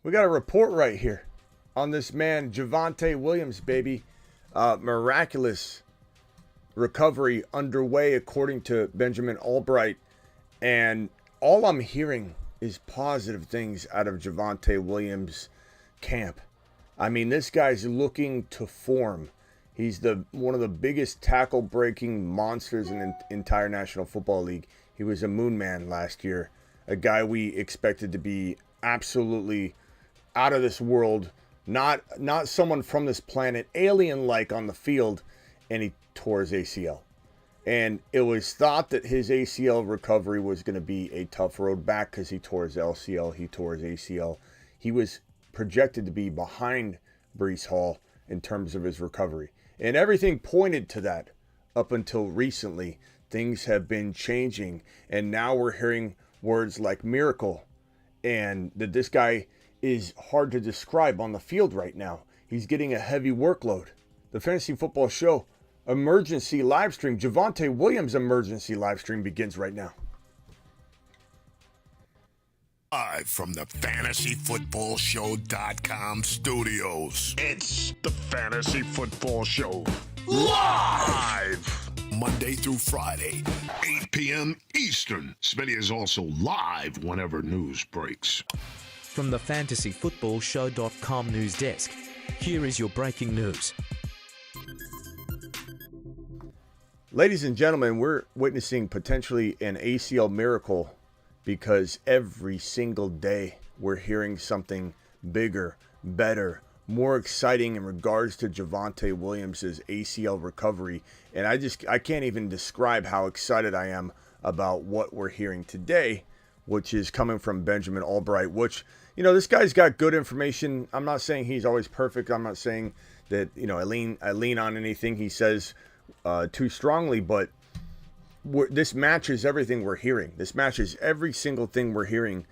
We got a report right here on this man, Javonte Williams, baby. Miraculous recovery underway, according to Benjamin Albright. And all I'm hearing is positive things out of Javonte Williams' camp. I mean, this guy's looking to form. He's one of the biggest tackle-breaking monsters in the entire National Football League. He was a moon man last year, a guy we expected to be absolutely out of this world, not someone from this planet, alien-like on the field, and he tore his ACL. And it was thought that his ACL recovery was going to be a tough road back because he tore his LCL, he tore his ACL. He was projected to be behind Breece Hall in terms of his recovery. And everything pointed to that up until recently. Things have been changing, and now we're hearing words like miracle, and that this guy is hard to describe on the field right now. He's getting a heavy workload. The Fantasy Football Show emergency live stream, Javonte Williams emergency live stream, begins right now. Live from the FantasyFootballShow.com studios. It's the Fantasy Football Show. Live! Monday through Friday, 8 p.m. Eastern. Smitty is also live whenever news breaks. From the FantasyFootballShow.com news desk, here is your breaking news. Ladies and gentlemen, we're witnessing potentially an ACL miracle because every single day we're hearing something bigger, better, more exciting in regards to Javonte Williams' ACL recovery. And I can't even describe how excited I am about what we're hearing today, which is coming from Benjamin Albright, which, you know, this guy's got good information. I'm not saying he's always perfect. I'm not saying that, you know, I lean on anything he says too strongly, but this matches everything we're hearing. This matches every single thing we're hearing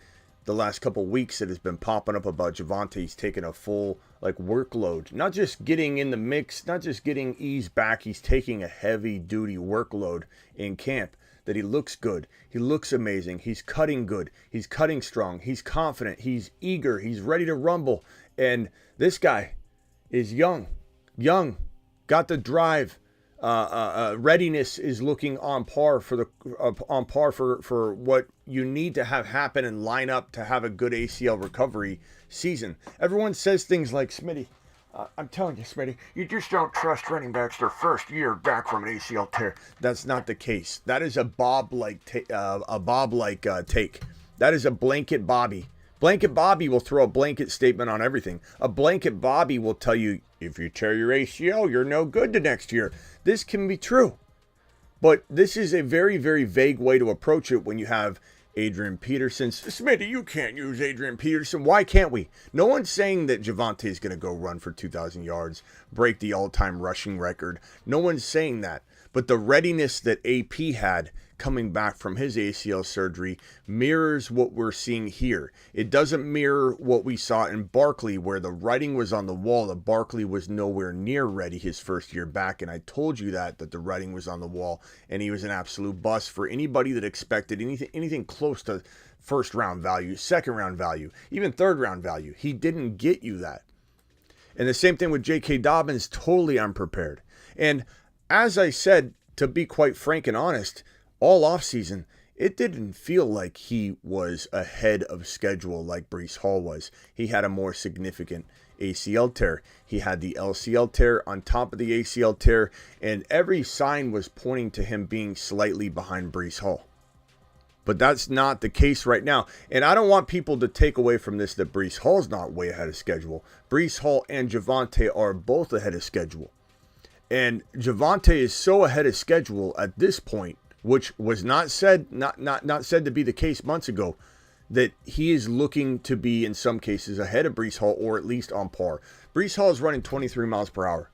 the last couple weeks that has been popping up about Javonte. He's taking a full workload, not just getting in the mix, not just getting eased back. He's taking a heavy duty workload in camp. That he looks good, he looks amazing, he's cutting good, he's cutting strong, he's confident, he's eager, he's ready to rumble. And this guy is young, got the drive. Readiness is looking on par for what you need to have happen and line up to have a good ACL recovery season. Everyone says things like, Smitty, I'm telling you, Smitty, you just don't trust running backs their first year back from an ACL tear. That's not the case. That is a Bob-like take. That is a blanket Bobby. Blanket Bobby will throw a blanket statement on everything. A blanket Bobby will tell you, if you tear your ACL, you're no good the next year. This can be true. But this is a very, very vague way to approach it when you have Adrian Peterson. Smitty, you can't use Adrian Peterson. Why can't we? No one's saying that Javonte is going to go run for 2,000 yards, break the all-time rushing record. No one's saying that. But the readiness that AP had coming back from his ACL surgery mirrors what we're seeing here. It doesn't mirror what we saw in Barkley, where the writing was on the wall that Barkley was nowhere near ready his first year back. And I told you that the writing was on the wall, and he was an absolute bust for anybody that expected anything close to first round value, second round value, even third round value. He didn't get you that. And the same thing with J.K. Dobbins, totally unprepared. And as I said, to be quite frank and honest, all offseason, it didn't feel like he was ahead of schedule like Breece Hall was. He had a more significant ACL tear. He had the LCL tear on top of the ACL tear, and every sign was pointing to him being slightly behind Breece Hall. But that's not the case right now. And I don't want people to take away from this that Breece Hall's not way ahead of schedule. Breece Hall and Javonte are both ahead of schedule. And Javonte is so ahead of schedule at this point, which was not said to be the case months ago, that he is looking to be in some cases ahead of Breece Hall, or at least on par. Breece Hall is running 23 miles per hour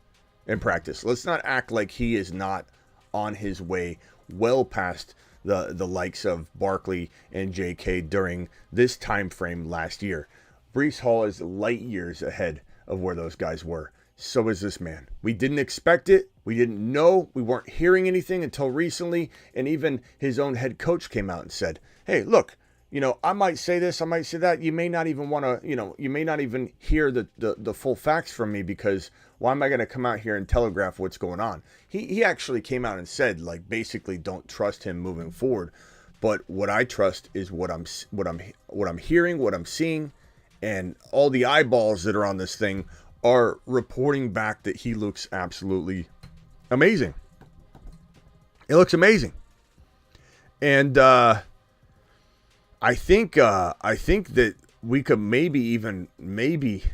in practice. Let's not act like he is not on his way well past the likes of Barkley and JK during this time frame last year. Breece Hall is light years ahead of where those guys were. So is this man. We didn't expect it. We didn't know. We weren't hearing anything until recently. And even his own head coach came out and said, hey, look, I might say this, I might say that. You may not even want to, you may not even hear the full facts from me, because why am I going to come out here and telegraph what's going on? He actually came out and said, like, basically don't trust him moving forward. But what I trust is what I'm hearing, what I'm seeing, and all the eyeballs that are on this thing are reporting back that he looks absolutely amazing. It looks amazing. And I think that we could maybe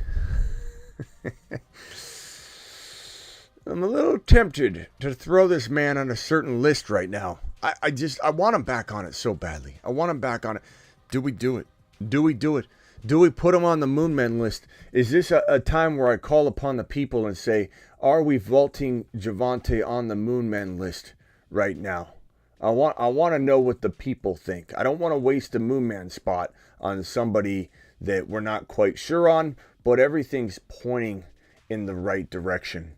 I'm a little tempted to throw this man on a certain list right now. I want him back on it so badly. I want him back on it. Do we do it? Do we do it? Do we put him on the Moon Man list? Is this a time where I call upon the people and say, are we vaulting Javonte on the Moon Man list right now? I want to know what the people think. I don't want to waste a Moon Man spot on somebody that we're not quite sure on, but everything's pointing in the right direction.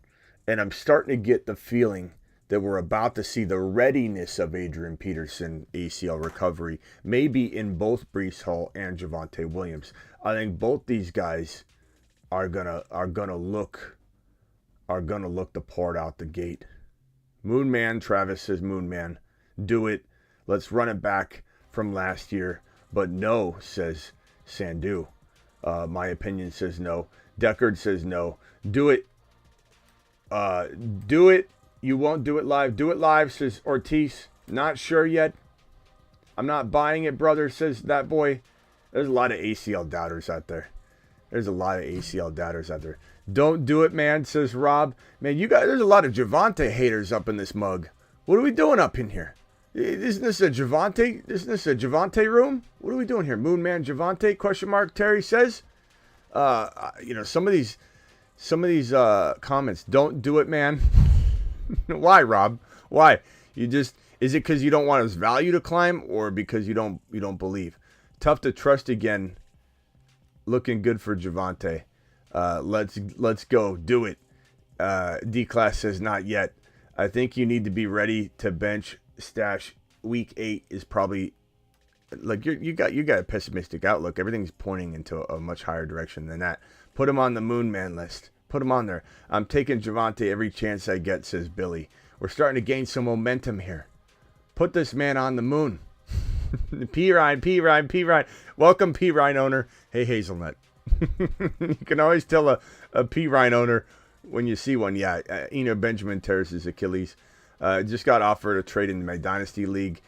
And I'm starting to get the feeling that we're about to see the readiness of Adrian Peterson ACL recovery, maybe in both Breece Hall and Javonte Williams. I think both these guys are gonna look the part out the gate. Moon Man, Travis says Moon Man. Do it. Let's run it back from last year. But no, says Sandu. My opinion says no. Deckard says no. Do it. Do it. You won't do it live. Do it live, says Ortiz. Not sure yet. I'm not buying it, brother, says that boy. There's a lot of ACL doubters out there. Don't do it, man, says Rob. Man, you guys, there's a lot of Javonte haters up in this mug. What are we doing up in here? Isn't this a Javonte room? What are we doing here? Moon Man Javonte? Question mark. Terry says. Some of these comments. Don't do it, man. Why, Rob? Why? Is it because you don't want his value to climb, or because you don't believe? Tough to trust again. Looking good for Javonte. Let's go. Do it. D-Class says not yet. I think you need to be ready to bench stash. Week 8 is probably, like, you got a pessimistic outlook. Everything's pointing into a much higher direction than that. Put him on the Moon Man list. Put him on there. I'm taking Javonte every chance I get, says Billy. We're starting to gain some momentum here. Put this man on the moon. P. Ryan. Welcome, P. Ryan owner. Hey, Hazelnut. You can always tell a P. Ryan owner when you see one. Yeah, Eno Benjamin tears his Achilles. Just got offered a trade in my Dynasty League,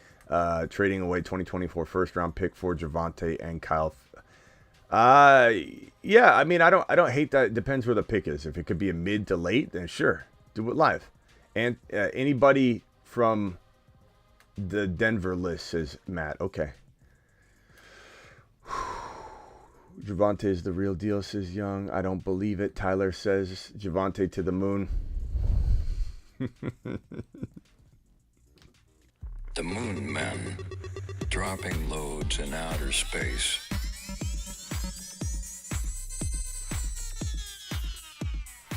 trading away 2024 first-round pick for Javonte and Kyle. Yeah, I mean, I don't hate that. It depends where the pick is. If it could be a mid to late, then sure, do it live. And anybody from the Denver list, says Matt. Okay. Javonte is the real deal, says Young. I don't believe it. Tyler says Javonte to the moon. The Moon Men, dropping loads in outer space.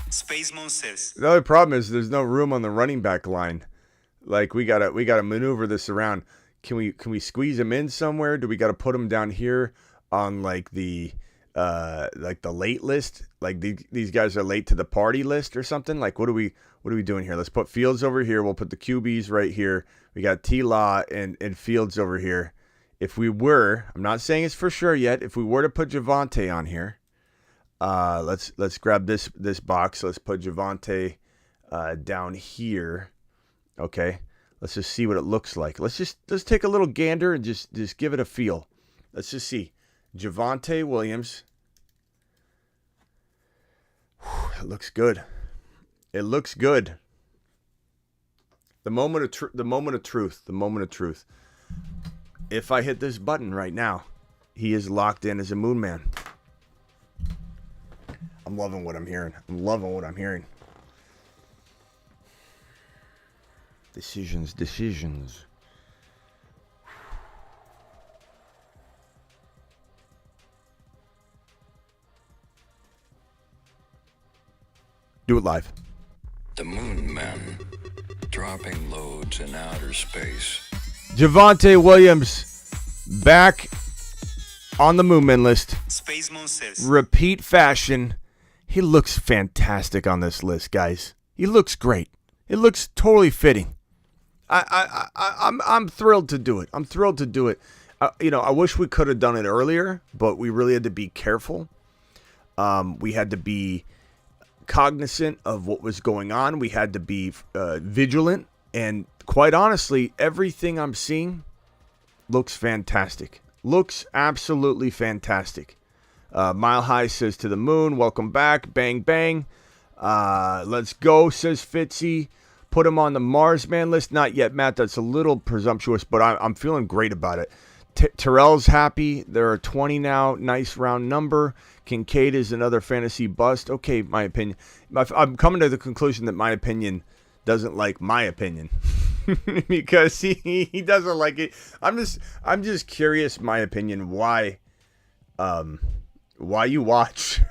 Space Monsters. The other problem is there's no room on the running back line. Like, we gotta maneuver this around. Can we squeeze him in somewhere? Do we gotta put him down here on like the late list? Like these guys are late to the party list or something? Like, what are we doing here? Let's put Fields over here. We'll put the QBs right here. We got T-Law and Fields over here. If we were, I'm not saying it's for sure yet, if we were to put Javonte on here, let's grab this box. Let's put Javonte down here. Okay. Let's just see what it looks like. Let's take a little gander and just give it a feel. Let's just see. Javonte Williams. Whew, it looks good. It looks good. The moment of truth. If I hit this button right now, he is locked in as a Moon Man. I'm loving what I'm hearing. Decisions. Do it live. The Moon Men, dropping loads in outer space. Javonte Williams back on the Moonman list. Space Monsters. Repeat fashion. He looks fantastic on this list, guys. He looks great. It looks totally fitting. I'm thrilled to do it. I'm thrilled to do it. I wish we could have done it earlier, but we really had to be careful. We had to be cognizant of what was going on. We had to be vigilant. And quite honestly, everything I'm seeing looks fantastic. Looks absolutely fantastic. Mile High says to the moon, welcome back. Bang, bang. Let's go, says Fitzy. Put him on the Mars Man list. Not yet, Matt. That's a little presumptuous, but I'm feeling great about it. Terrell's happy. There are 20 now. Nice round number. Kincaid is another fantasy bust. Okay, my opinion. I'm coming to the conclusion that my opinion doesn't like my opinion because he doesn't like it. I'm just curious, my opinion, why you watch.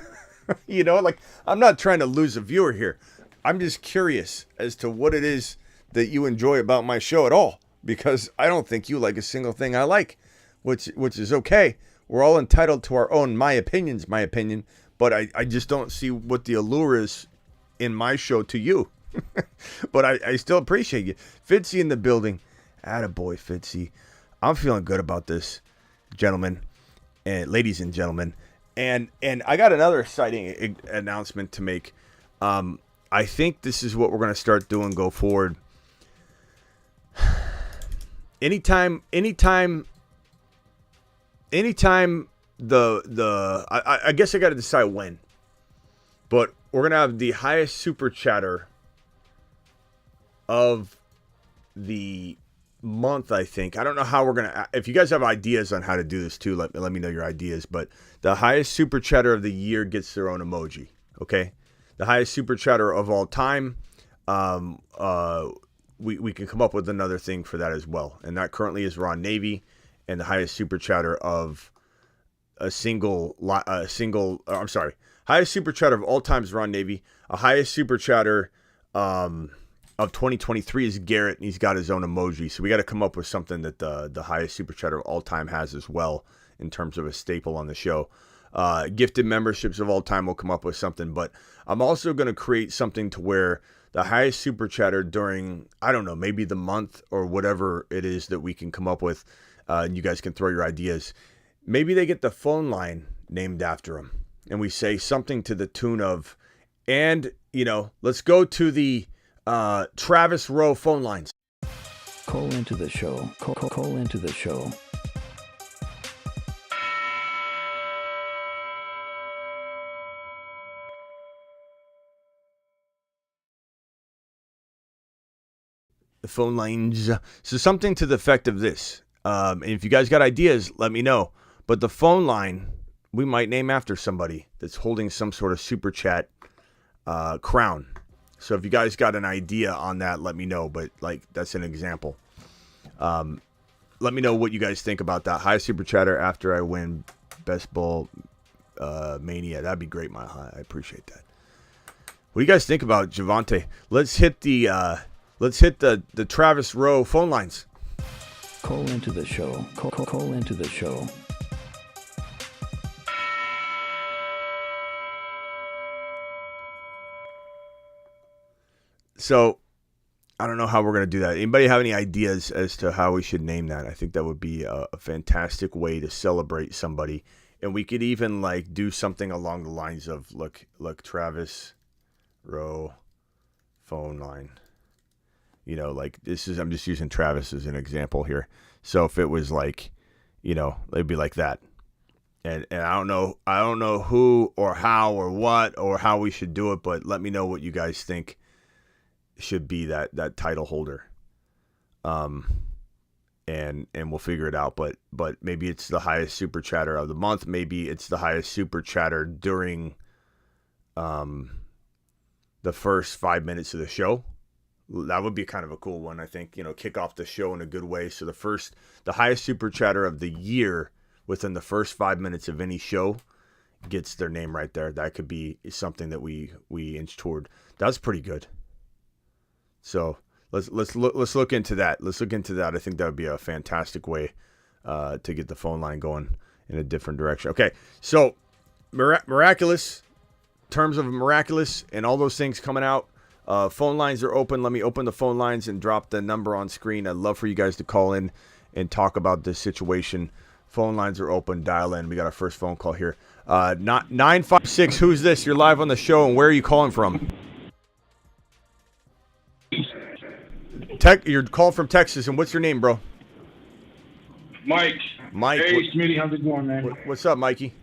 I'm not trying to lose a viewer here. I'm just curious as to what it is that you enjoy about my show at all, because I don't think you like a single thing I like, which is okay. We're all entitled to our own my opinion, but I just don't see what the allure is in my show to you. But I still appreciate you. Fitzy in the building. Attaboy, Fitzy. I'm feeling good about this, gentlemen and ladies and gentlemen. And I got another exciting announcement to make. I think this is what we're going to start doing go forward. Anytime I guess I got to decide when. But we're going to have the highest super chatter of the month, I think. I don't know how we're going to... If you guys have ideas on how to do this too, let me know your ideas. But the highest super chatter of the year gets their own emoji, okay? The highest super chatter of all time, we can come up with another thing for that as well. And that currently is Ron Navy. And the highest super chatter of highest super chatter of all time is Ron Navy. A highest super chatter of 2023 is Garrett, and he's got his own emoji. So we got to come up with something that the highest super chatter of all time has as well, in terms of a staple on the show. Gifted memberships of all time will come up with something, but I'm also going to create something to where the highest super chatter during, I don't know, maybe the month or whatever it is that we can come up with, and you guys can throw your ideas. Maybe they get the phone line named after them, and we say something to the tune of, and, let's go to the Travis Rowe phone lines. Call into the show. Call into the show. The phone lines. So something to the effect of this. And if you guys got ideas, let me know. But the phone line, we might name after somebody that's holding some sort of super chat crown. So if you guys got an idea on that, let me know. But that's an example. Let me know what you guys think about that. High super chatter after I win Best Ball Mania. That'd be great, my high. I appreciate that. What do you guys think about Javonte? Let's hit the Travis Rowe phone lines. Call into the show. Call into the show. So, I don't know how we're going to do that. Anybody have any ideas as to how we should name that? I think that would be a fantastic way to celebrate somebody. And we could even do something along the lines of, look, Travis Rowe phone line. I'm just using Travis as an example here. So if it was it'd be like that. And I don't know who or how or what or how we should do it, but let me know what you guys think should be that title holder. And we'll figure it out. But maybe it's the highest super chatter of the month. Maybe it's the highest super chatter during the first 5 minutes of the show. That would be kind of a cool one, I think. Kick off the show in a good way. So the highest super chatter of the year within the first 5 minutes of any show gets their name right there. That could be something that we inch toward. That's pretty good. So let's look into that. Let's look into that. I think that would be a fantastic way to get the phone line going. in a different direction. Okay, so miraculous, terms of miraculous, and all those things coming out. Phone lines are open. Let me open the phone lines and drop the number on screen. I'd love for you guys to call in and talk about this situation. Phone lines are open. Dial in. We got our first phone call here. 956. Who's this? You're live on the show, and where are you calling from? You're calling from Texas, and what's your name, bro? Mike. Mike. Hey, Smitty, how's it going, man? What's up, Mikey?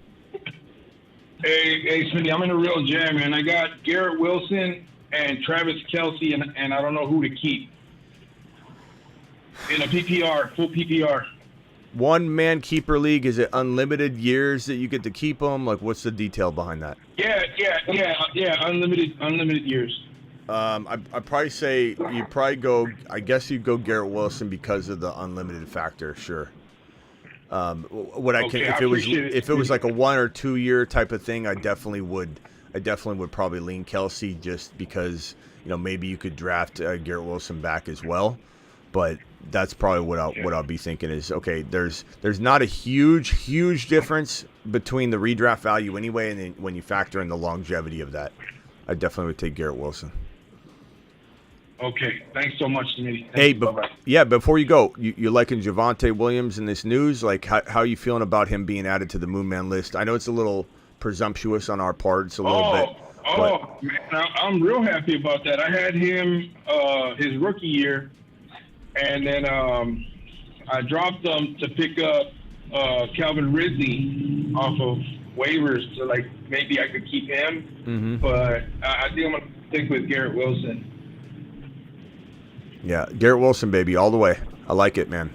Hey, Smitty, I'm in a real jam, man. I got Garrett Wilson and Travis Kelce, and I don't know who to keep. In a PPR, full PPR. One-man keeper league, is it unlimited years that you get to keep them? Like, what's the detail behind that? Yeah, unlimited years. I'd probably say you probably go, I guess you'd go Garrett Wilson because of the unlimited factor, sure. If it was like a 1 or 2 year type of thing, I definitely would probably lean Kelce just because, maybe you could draft Garrett Wilson back as well. But that's probably what I'll be thinking is, okay, there's not a huge difference between the redraft value anyway, and then when you factor in the longevity of that, I definitely would take Garrett Wilson. Okay, thanks so much, Smitty. Hey, before you go, you're liking Javonte Williams in this news? Like, how are you feeling about him being added to the Moon Man list? I know it's a little presumptuous on our part. It's a little bit. Man, I'm real happy about that. I had him his rookie year, and then I dropped him to pick up Calvin Ridley off of waivers, so like maybe I could keep him. Mm-hmm. But I think I'm gonna stick with Garrett Wilson. Yeah, Garrett Wilson, baby, all the way. I like it, man.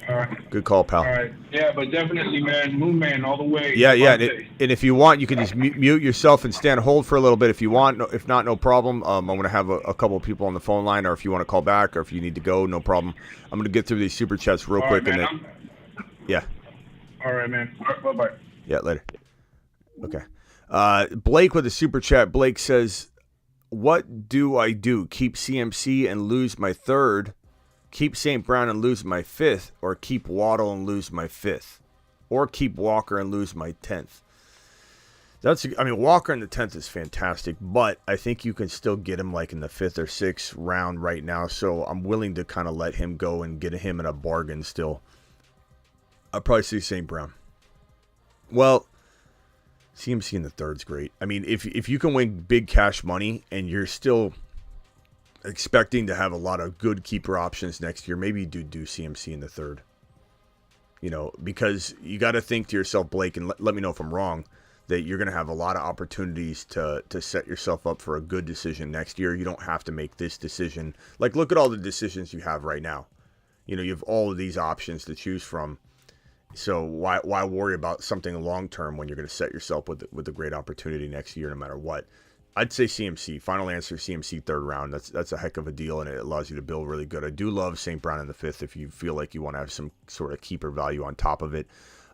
All right. Good call, pal. All right. Yeah, but definitely, man, Moon Man all the way. Yeah. And if you want, you can just mute yourself and stand hold for a little bit if you want. If not, no problem. I'm going to have a couple of people on the phone line, or if you want to call back, or if you need to go, no problem. I'm going to get through these super chats real quick. Right, man, yeah. All right, man. All right, bye-bye. Yeah, later. Okay. Blake with a super chat. Blake says, what do I do? Keep CMC and lose my third? Keep St. Brown and lose my fifth? Or keep Waddle and lose my fifth? Or keep Walker and lose my 10th? Walker in the 10th is fantastic, but I think you can still get him like in the 5th or 6th round right now, so I'm willing to kind of let him go and get him in a bargain still. I'd probably say St. Brown. Well, CMC in the third's great. I mean, if you can win big cash money and you're still expecting to have a lot of good keeper options next year, maybe you do CMC in the third. Because you got to think to yourself, Blake, and let me know if I'm wrong, that you're going to have a lot of opportunities to set yourself up for a good decision next year. You don't have to make this decision. Like, look at all the decisions you have right now. You have all of these options to choose from. So why worry about something long-term when you're going to set yourself with a great opportunity next year no matter what? I'd say CMC. Final answer, CMC third round. That's a heck of a deal, and it allows you to build really good. I do love St. Brown in the 5th if you feel like you want to have some sort of keeper value on top of it.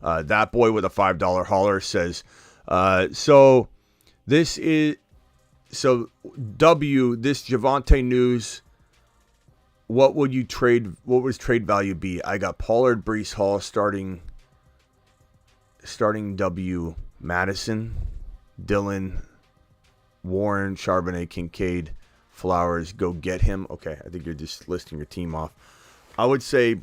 That boy with a $5 hauler says, this Javonte news, what would trade value be? I got Pollard, Breece Hall, starting W, Madison, Dillon, Warren, Charbonnet, Kincaid, Flowers, go get him. Okay, I think you're just listing your team off. I would say,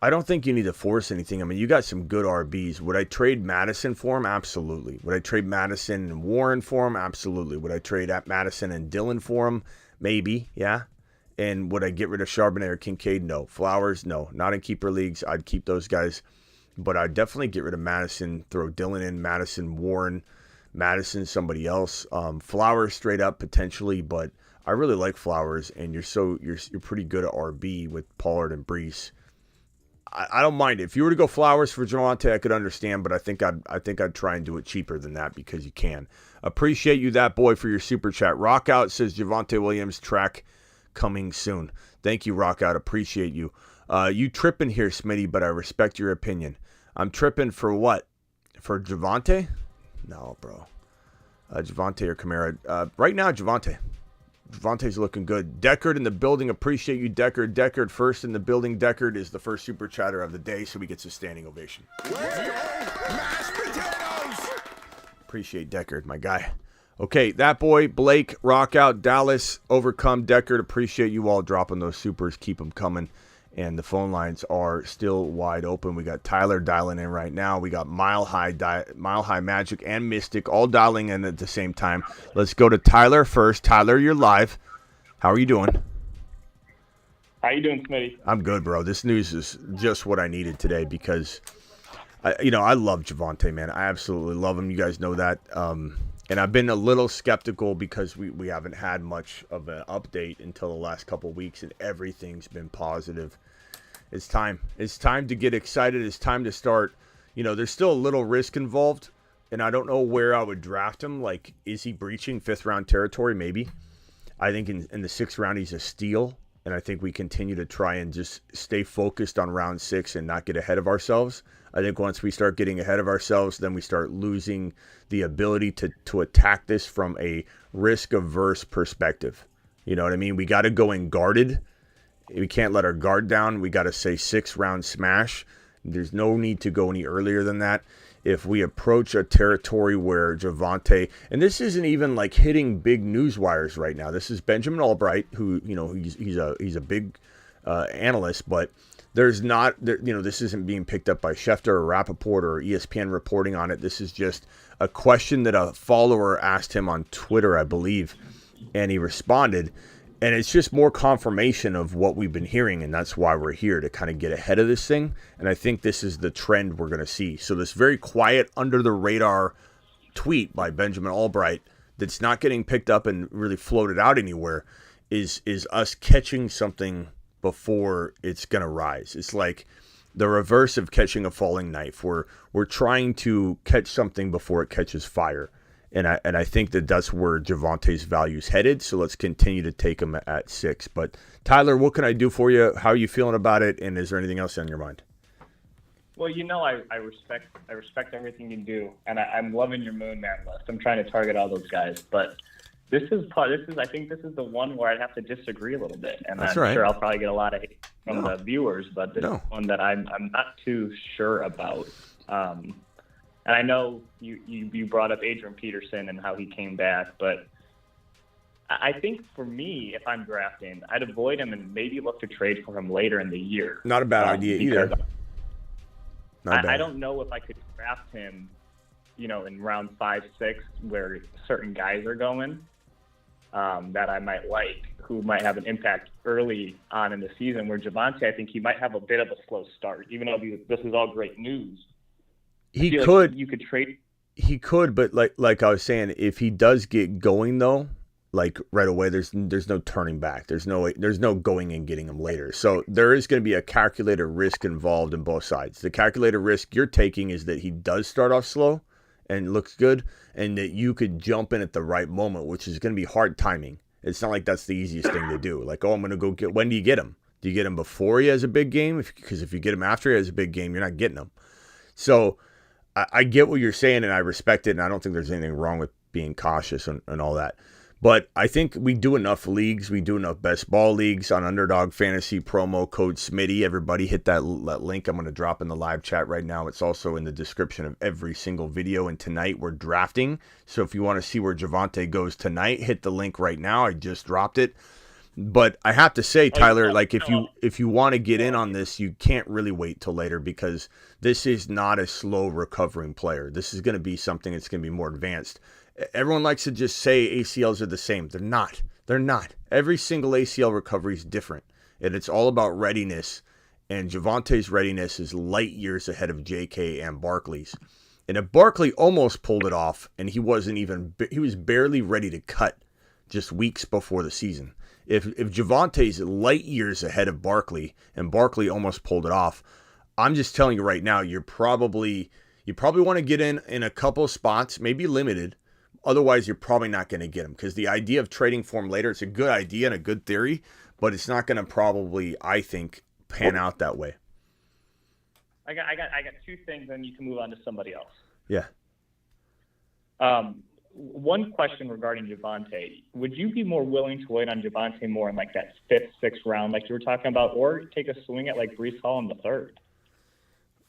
I don't think you need to force anything. I mean, you got some good RBs. Would I trade Madison for him? Absolutely. Would I trade Madison and Warren for him? Absolutely. Would I trade Madison and Dillon for him? Maybe, yeah. And would I get rid of Charbonnet or Kincaid? No. Flowers? No. Not in keeper leagues. I'd keep those guys. But I'd definitely get rid of Madison, throw Dillon in, Madison, Warren, Madison, somebody else. Flowers straight up potentially, but I really like Flowers, and you're pretty good at RB with Pollard and Breece. I don't mind it. If you were to go Flowers for Javonte, I could understand, but I think I'd try and do it cheaper than that because you can. Appreciate you, that boy, for your super chat. Rockout says Javonte Williams track coming soon. Thank you, Rockout. Appreciate you. You tripping here, Smitty, but I respect your opinion. I'm tripping for what? For Javonte? No, bro. Javonte or Kamara? Right now, Javonte. Javonte's looking good. Deckard in the building. Appreciate you, Deckard. Deckard first in the building. Deckard is the first super chatter of the day, so he gets a standing ovation. Mashed potatoes! Appreciate Deckard, my guy. Okay, that boy, Blake, rock out, Dallas, overcome, Deckard. Appreciate you all dropping those supers. Keep them coming. And the phone lines are still wide open. We got Tyler dialing in right now. We got Mile High Magic and Mystic all dialing in at the same time. Let's go to Tyler first. Tyler, you're live. How are you doing? How you doing, Smitty? I'm good, bro. This news is just what I needed today because, I love Javonte, man. I absolutely love him. You guys know that. And I've been a little skeptical because we haven't had much of an update until the last couple weeks, and everything's been positive. It's time. It's time to get excited. It's time to start. There's still a little risk involved, and I don't know where I would draft him. Like, is he breaching 5th round territory? Maybe. I think in the 6th round he's a steal, and I think we continue to try and just stay focused on round 6 and not get ahead of ourselves. I think once we start getting ahead of ourselves, then we start losing the ability to attack this from a risk-averse perspective. You know what I mean? We got to go in guarded. We can't let our guard down. We got to say 6-round smash. There's no need to go any earlier than that. If we approach a territory where Javonte, and this isn't even like hitting big news wires right now. This is Benjamin Albright, who he's a big analyst, but there's not, this isn't being picked up by Schefter or Rappaport or ESPN reporting on it. This is just a question that a follower asked him on Twitter, I believe, and he responded. And it's just more confirmation of what we've been hearing, and that's why we're here, to kind of get ahead of this thing. And I think this is the trend we're going to see. So this very quiet, under-the-radar tweet by Benjamin Albright that's not getting picked up and really floated out anywhere is us catching something before it's going to rise. It's like the reverse of catching a falling knife. We're trying to catch something before it catches fire. And I think that's where Javonte's value is headed. So let's continue to take him at 6. But Tyler, what can I do for you? How are you feeling about it? And is there anything else on your mind? Well, I respect everything you do, and I'm loving your Moon Man list. I'm trying to target all those guys, but I think this is the one where I'd have to disagree a little bit, and That's I'm right. sure I'll probably get a lot of hate from the viewers, but this is one that I'm not too sure about. And I know you brought up Adrian Peterson and how he came back, but I think for me, if I'm drafting, I'd avoid him and maybe look to trade for him later in the year. Not a bad idea either. I don't know if I could draft him, in round 5, 6, where certain guys are going that I might like, who might have an impact early on in the season, where Javonte, I think he might have a bit of a slow start, even though this is all great news. He could. Like you could trade. He could, but like I was saying, if he does get going though, like right away, there's no turning back. There's no going and getting him later. So there is going to be a calculated risk involved in both sides. The calculated risk you're taking is that he does start off slow and looks good, and that you could jump in at the right moment, which is going to be hard timing. It's not like that's the easiest thing to do. Like, I'm going to go get. When do you get him? Do you get him before he has a big game? Because if you get him after he has a big game, you're not getting him. So I get what you're saying, and I respect it, and I don't think there's anything wrong with being cautious and all that. But I think we do enough leagues. We do enough best ball leagues on Underdog Fantasy, promo code Smitty. Everybody hit that link I'm going to drop in the live chat right now. It's also in the description of every single video. And tonight we're drafting. So if you want to see where Javonte goes tonight, hit the link right now. I just dropped it. But I have to say, Tyler, like if you want to get in on this, you can't really wait till later, because this is not a slow recovering player. This is going to be something that's going to be more advanced. Everyone likes to just say ACLs are the same. They're not. They're not. Every single ACL recovery is different, and it's all about readiness. And Javonte's readiness is light years ahead of JK and Barkley's. And if Barkley almost pulled it off, and he was barely ready to cut just weeks before the season. If Javonte's light years ahead of Barkley, and Barkley almost pulled it off, I'm just telling you right now, you probably want to get in a couple spots, maybe limited. Otherwise, you're probably not going to get him, because the idea of trading for him later, it's a good idea and a good theory, but it's not going to probably, I think, pan out that way. I got 2 things, and you can move on to somebody else. Yeah. one question regarding Javonte. Would you be more willing to wait on Javonte more in like that 5th, 6th round like you were talking about, or take a swing at like Breece Hall in the 3rd?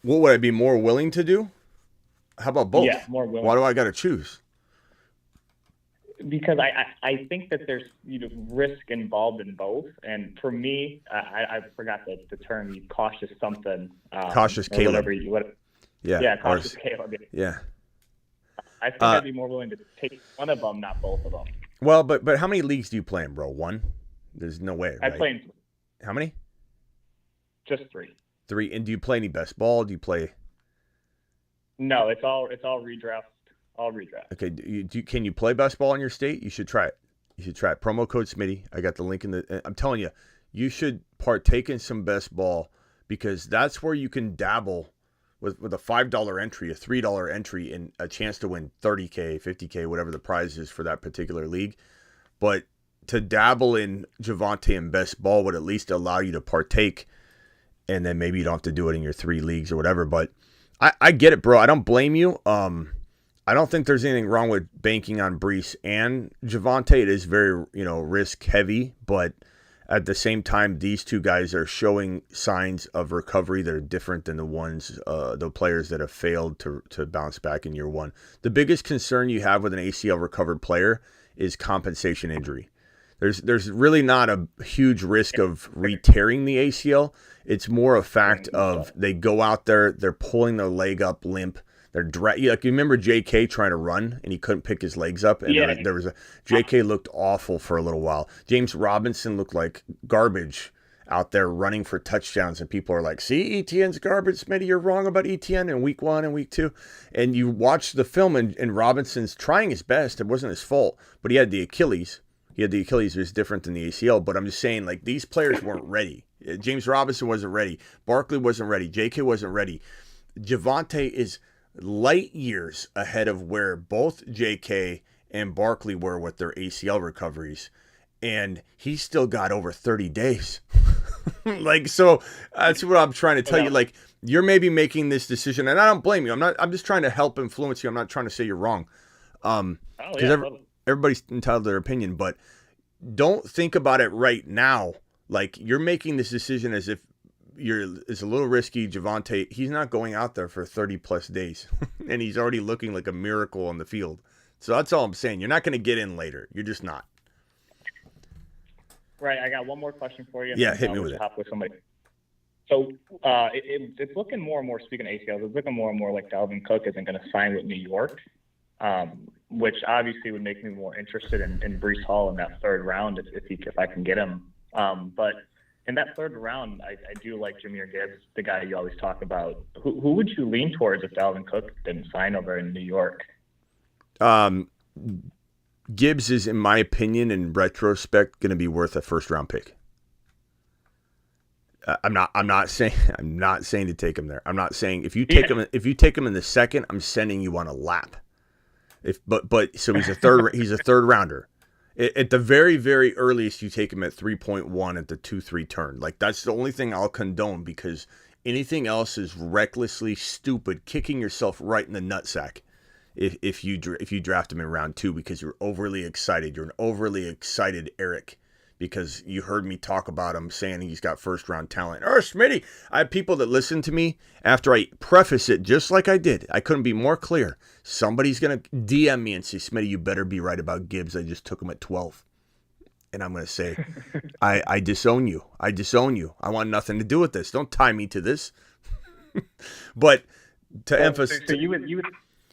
What would I be more willing to do? How about both? Yeah, more willing. Why do I got to choose? Because I think that there's risk involved in both, and for me, I forgot the term, cautious something. Cautious Caleb. Cautious Caleb. Yeah. I think I'd be more willing to take one of them, not both of them. Well, but how many leagues do you play in, bro? One? There's no way, right? I play in 3. How many? Just 3. 3. And do you play any best ball? Do you play? No, it's all redraft. All redraft. Okay. Can you play best ball in your state? You should try it. Promo code Smitty. I got the link in the. I'm telling you, you should partake in some best ball, because that's where you can dabble with a $5 entry, a $3 entry, and a chance to win $30K, $50K, whatever the prize is for that particular league. But to dabble in Javonte and best ball would at least allow you to partake, and then maybe you don't have to do it in your 3 leagues or whatever. But I get it, bro. I don't blame you. I don't think there's anything wrong with banking on Breece and Javonte. It is very, risk heavy, but at the same time, these two guys are showing signs of recovery that are different than the players that have failed to bounce back in year 1. The biggest concern you have with an ACL recovered player is compensation injury. There's really not a huge risk of re-tearing the ACL. It's more a fact of they go out there, they're pulling their leg up limp. They're you remember JK trying to run and he couldn't pick his legs up, and there was JK looked awful for a little while. James Robinson looked like garbage out there running for touchdowns, and people are like, "See, ETN's garbage, Smitty. You're wrong about ETN in week 1 and week 2." And you watch the film, and Robinson's trying his best. It wasn't his fault, but he had the Achilles. It was different than the ACL. But I'm just saying, like, these players weren't ready. James Robinson wasn't ready. Barkley wasn't ready. JK wasn't ready. Javonte is light years ahead of where both JK and Barkley were with their ACL recoveries, and he's still got over 30 days. So that's what I'm trying to tell you. Like, you're maybe making this decision, and I don't blame you. I'm just trying to help influence you. I'm not trying to say you're wrong. Everybody's entitled to their opinion, but don't think about it right now. Like, you're making this decision as if it's a little risky. Javonte, he's not going out there for 30 plus days and he's already looking like a miracle on the field. So that's all I'm saying. You're not going to get in later. You're just not. Right. I got one more question for you. Yeah, hit me with it. With somebody. So it's looking more and more, speaking of ACLs, it's looking more and more like Dalvin Cook isn't going to sign with New York, which obviously would make me more interested in Breece Hall in that 3rd round if I can get him. But in that 3rd round, I do like Jahmyr Gibbs, the guy you always talk about. Who would you lean towards if Dalvin Cook didn't sign over in New York? Gibbs is, in my opinion, in retrospect, going to be worth a 1st round pick. I'm not saying to take him there. I'm not saying if you take him in the 2nd, I'm sending you on a lap. So he's a 3rd rounder. At the very, very earliest, you take him at 3.1 at the 2-3 turn. Like, that's the only thing I'll condone, because anything else is recklessly stupid, kicking yourself right in the nutsack if you draft him in round 2 because you're overly excited. You're an overly excited Eric because you heard me talk about him saying he's got 1st round talent. Oh, Smitty, I have people that listen to me after I preface it just like I did. I couldn't be more clear. Somebody's going to DM me and say, Smitty, you better be right about Gibbs. I just took him at 12. And I'm going to say, I disown you. I disown you. I want nothing to do with this. Don't tie me to this. But to emphasize. So you would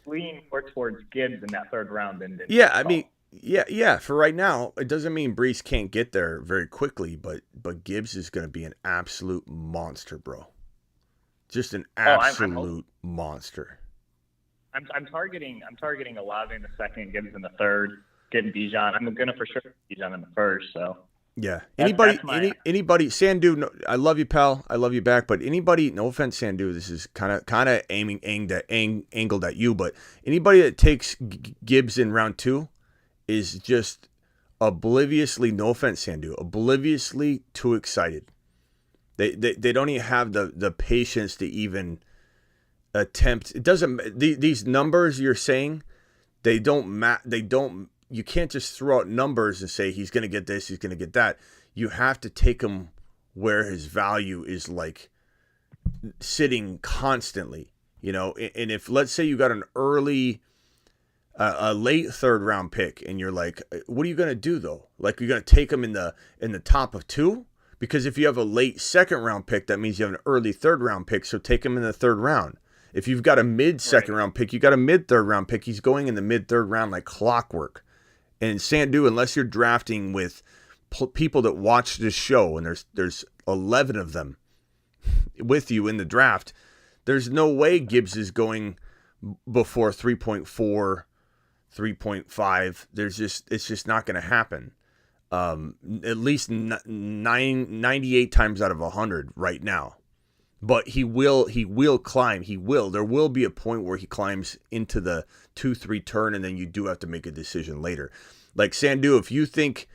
lean more towards Gibbs in that 3rd round than yeah, I mean, yeah. For right now, it doesn't mean Breece can't get there very quickly, but Gibbs is going to be an absolute monster, bro. Just an absolute monster. I'm targeting Olave in the 2nd, Gibbs in the 3rd, getting Bijan. I'm going to for sure Bijan in the 1st. So yeah, anybody, Sandu. No, I love you, pal. I love you back. But anybody, no offense, Sandu. This is kind of angled at you. But anybody that takes Gibbs in round 2 is just obliviously, no offense, Sandu, obliviously too excited. They don't even have the patience to even attempt. It doesn't. These numbers you're saying You can't just throw out numbers and say he's going to get this, he's going to get that. You have to take him where his value is like sitting constantly, you know. And if, let's say you got an early, a late third round pick, and you're like, what are you going to do though? Like, you're going to take him in the top of 2? Because if you have a late second round pick, that means you have an early third round pick. So take him in the third round. If you've got a mid second round pick, you got a mid third round pick. He's going in the mid third round like clockwork. And Sandu, unless you're drafting with people that watch this show, and there's 11 of them with you in the draft, there's no way Gibbs is going before 3.4, 3.5. It's just not going to happen. At least 98 times out of 100 right now. But he will climb. There will be a point where he climbs into the 2-3 turn, and then you do have to make a decision later. Like Sandu, if you think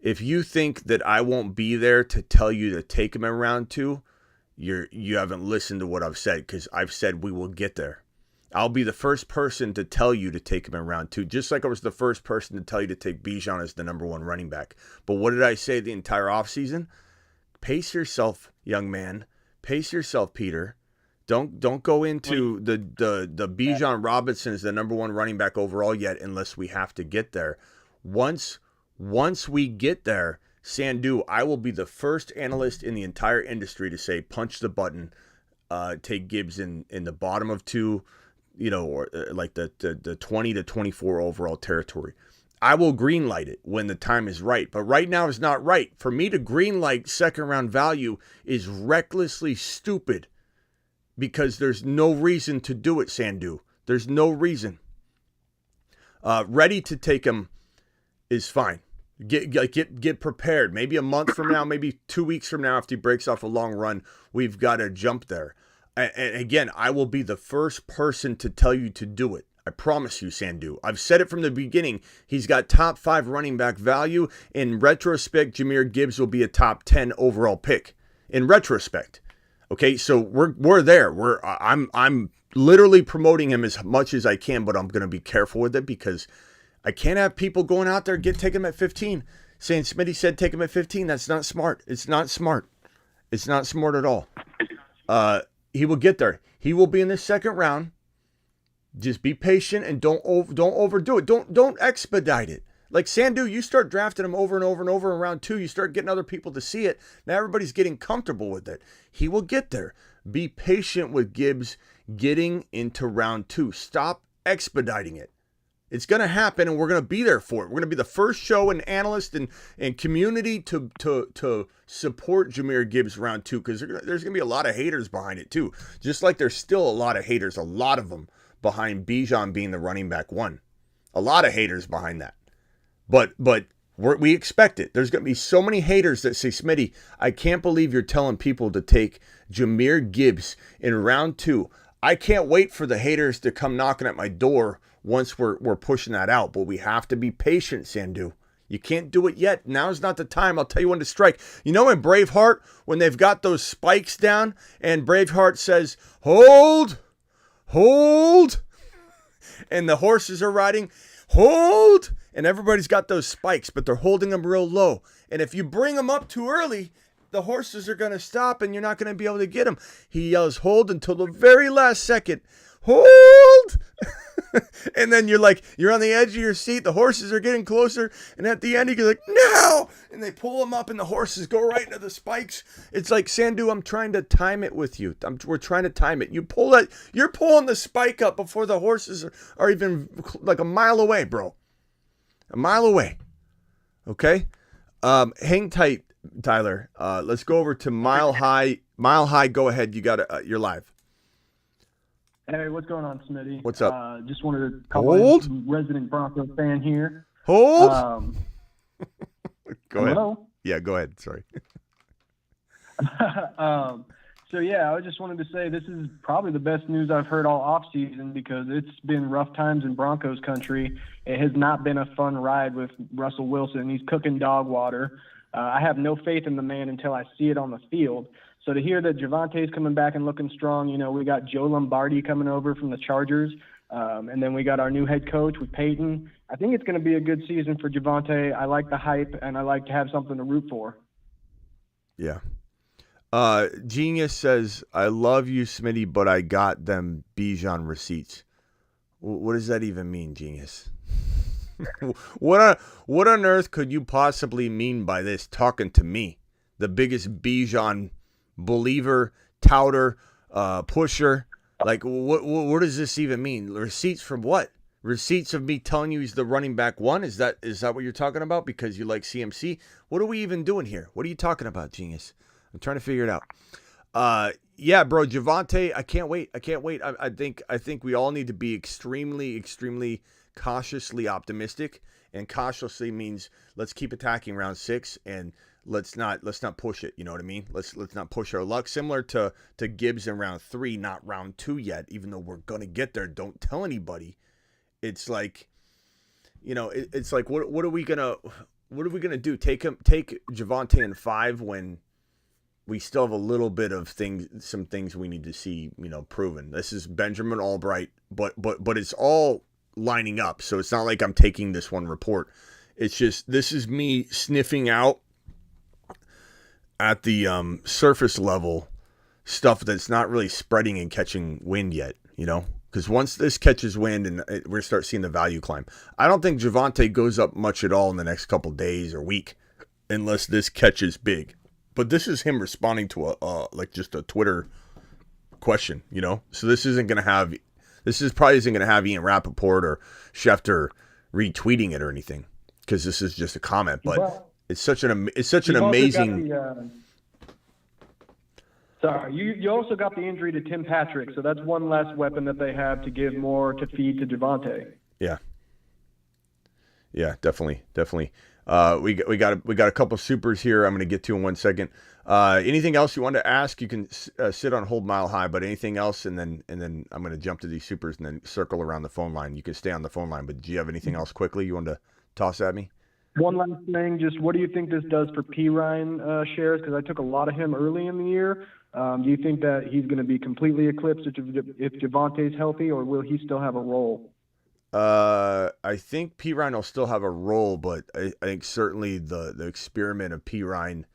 that I won't be there to tell you to take him in round 2, you haven't listened to what I've said, because I've said we will get there. I'll be the first person to tell you to take him in round 2, just like I was the first person to tell you to take Bijan as the number 1 running back. But what did I say the entire offseason? Pace yourself, young man. Pace yourself, Peter. Don't go into the Bijan Robinson as the number 1 running back overall yet, unless we have to get there. Once we get there, Sandu, I will be the first analyst in the entire industry to say punch the button, take Gibbs in the bottom of 2, you know, or like the 20 to 24 overall territory. I will green light it when the time is right, but right now is not right. For me to green light second round value is recklessly stupid, because there's no reason to do it, Sandu. There's no reason. Ready to take him is fine. Get prepared. Maybe a month from now, maybe 2 weeks from now, after he breaks off a long run, we've got to jump there. And again, I will be the first person to tell you to do it. I promise you, Sandu. I've said it from the beginning. He's got top 5 running back value. In retrospect, Jahmyr Gibbs will be a top 10 overall pick. In retrospect. Okay, so we're there. I'm literally promoting him as much as I can, but I'm going to be careful with it, because I can't have people going out there take him at 15, saying Smitty said take him at 15. That's not smart. It's not smart. It's not smart at all. He will get there. He will be in the second round. Just be patient and don't overdo it. Don't expedite it. Like Sandu, you start drafting him over and over and over in round 2. You start getting other people to see it. Now everybody's getting comfortable with it. He will get there. Be patient with Gibbs getting into round 2. Stop expediting it. It's going to happen, and we're going to be there for it. We're going to be the first show and analyst and community to support Jahmyr Gibbs round 2, because there's going to be a lot of haters behind it too. Just like there's still a lot of haters, a lot of them, behind Bijan being the running back 1. A lot of haters behind that. But we expect it. There's going to be so many haters that say, Smitty, I can't believe you're telling people to take Jahmyr Gibbs in round 2. I can't wait for the haters to come knocking at my door once we're pushing that out. But we have to be patient, Sandu. You can't do it yet. Now's not the time. I'll tell you when to strike. You know in Braveheart, when they've got those spikes down and Braveheart says, hold, and the horses are riding, hold, and everybody's got those spikes, but they're holding them real low. And if you bring them up too early, the horses are going to stop and you're not going to be able to get them. He yells hold until the very last second. Hold! And then you're on the edge of your seat. The horses are getting closer. And at the end, he goes like, no! And they pull him up and the horses go right into the spikes. It's like, Sandu, I'm trying to time it with you. We're trying to time it. You're pulling the spike up before the horses are even like a mile away, bro. A mile away. Okay? Hang tight, Tyler. Let's go over to Mile High. Mile High, go ahead. You're live. Hey, what's going on, Smitty? What's up? Just wanted to call in, resident Broncos fan here. Hold. Go hello? ahead. Yeah, go ahead. Sorry. So, yeah, I just wanted to say this is probably the best news I've heard all offseason, because it's been rough times in Broncos country. It has not been a fun ride with Russell Wilson. He's cooking dog water. I have no faith in the man until I see it on the field. So to hear that Javonte's coming back and looking strong, we got Joe Lombardi coming over from the Chargers. And then we got our new head coach with Peyton. I think it's going to be a good season for Javonte. I like the hype, and I like to have something to root for. Yeah. Genius says, I love you, Smitty, but I got them Bijan receipts. What does that even mean, Genius? What on earth could you possibly mean by this, talking to me, the biggest Bijan believer, touter, pusher? Like, what does this even mean? Receipts from what? Receipts of me telling you he's the running back one? Is that what you're talking about because you like CMC? What are we even doing here? What are you talking about, Genius? I'm trying to figure it out. Yeah, bro, Javonte, I can't wait. I think we all need to be extremely, extremely cautiously optimistic, and cautiously means let's keep attacking round 6 and let's not push it. You know what I mean? Let's not push our luck. Similar to Gibbs in round 3, not round 2 yet. Even though we're gonna get there, don't tell anybody. It's like, it's like what are we gonna do? Take Javonte in 5 when we still have a little bit of some things we need to see, proven. This is Benjamin Albright, but it's all lining up. So it's not like I'm taking this one report. It's just, this is me sniffing out at the surface level stuff that's not really spreading and catching wind yet, because once this catches wind and we're going to start seeing the value climb. I don't think Javonte goes up much at all in the next couple days or week unless this catches big. But this is him responding to just a Twitter question, So this probably isn't going to have Ian Rappaport or Schefter retweeting it or anything, because this is just a comment. But it's such an amazing. Sorry, you also got the injury to Tim Patrick, so that's one less weapon that they have to give more to feed to Javonte. Yeah, definitely. We got a couple supers here I'm going to get to in 1 second. Anything else you want to ask? You can sit on hold mile high, but anything else, and then I'm going to jump to these supers and then circle around the phone line. You can stay on the phone line, but do you have anything else quickly you want to toss at me? One last thing, just what do you think this does for P. Ryan shares? Because I took a lot of him early in the year. Do you think that he's going to be completely eclipsed if Javonte's healthy, or will he still have a role? I think P. Ryan will still have a role, but I think certainly the experiment of P. Ryan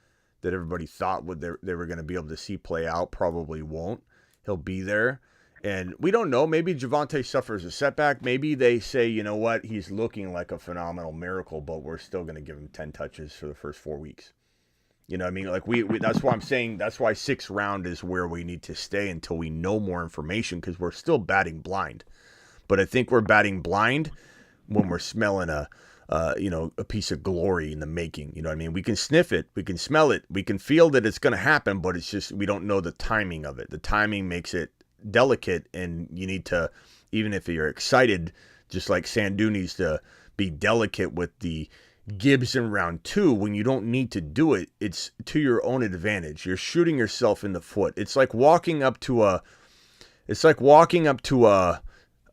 that everybody thought they were going to be able to see play out probably won't. He'll be there. And we don't know. Maybe Javonte suffers a setback. Maybe they say, you know what, he's looking like a phenomenal miracle, but we're still going to give him 10 touches for the first 4 weeks. You know what I mean? Like we that's why I'm saying that's why 6th round is where we need to stay until we know more information, because we're still batting blind. But I think we're batting blind when we're smelling a piece of glory in the making. You know what I mean? We can sniff it, we can smell it, we can feel that it's going to happen, but it's just we don't know the timing of it. The timing makes it delicate, and you need to, even if you're excited, just like Sandu needs to be delicate with the Gibbs in round 2. When you don't need to do it, it's to your own advantage. You're shooting yourself in the foot. It's like walking up to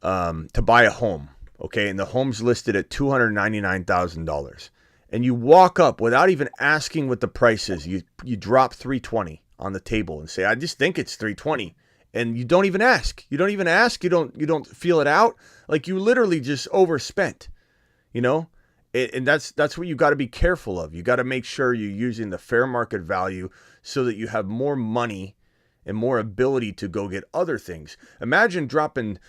to buy a home, okay, and the home's listed at $299,000, and you walk up without even asking what the price is. You drop $320 on the table and say, I just think it's $320. And you don't even ask. You don't feel it out. Like you literally just overspent, And that's what you got to be careful of. You got to make sure you're using the fair market value so that you have more money and more ability to go get other things. Imagine dropping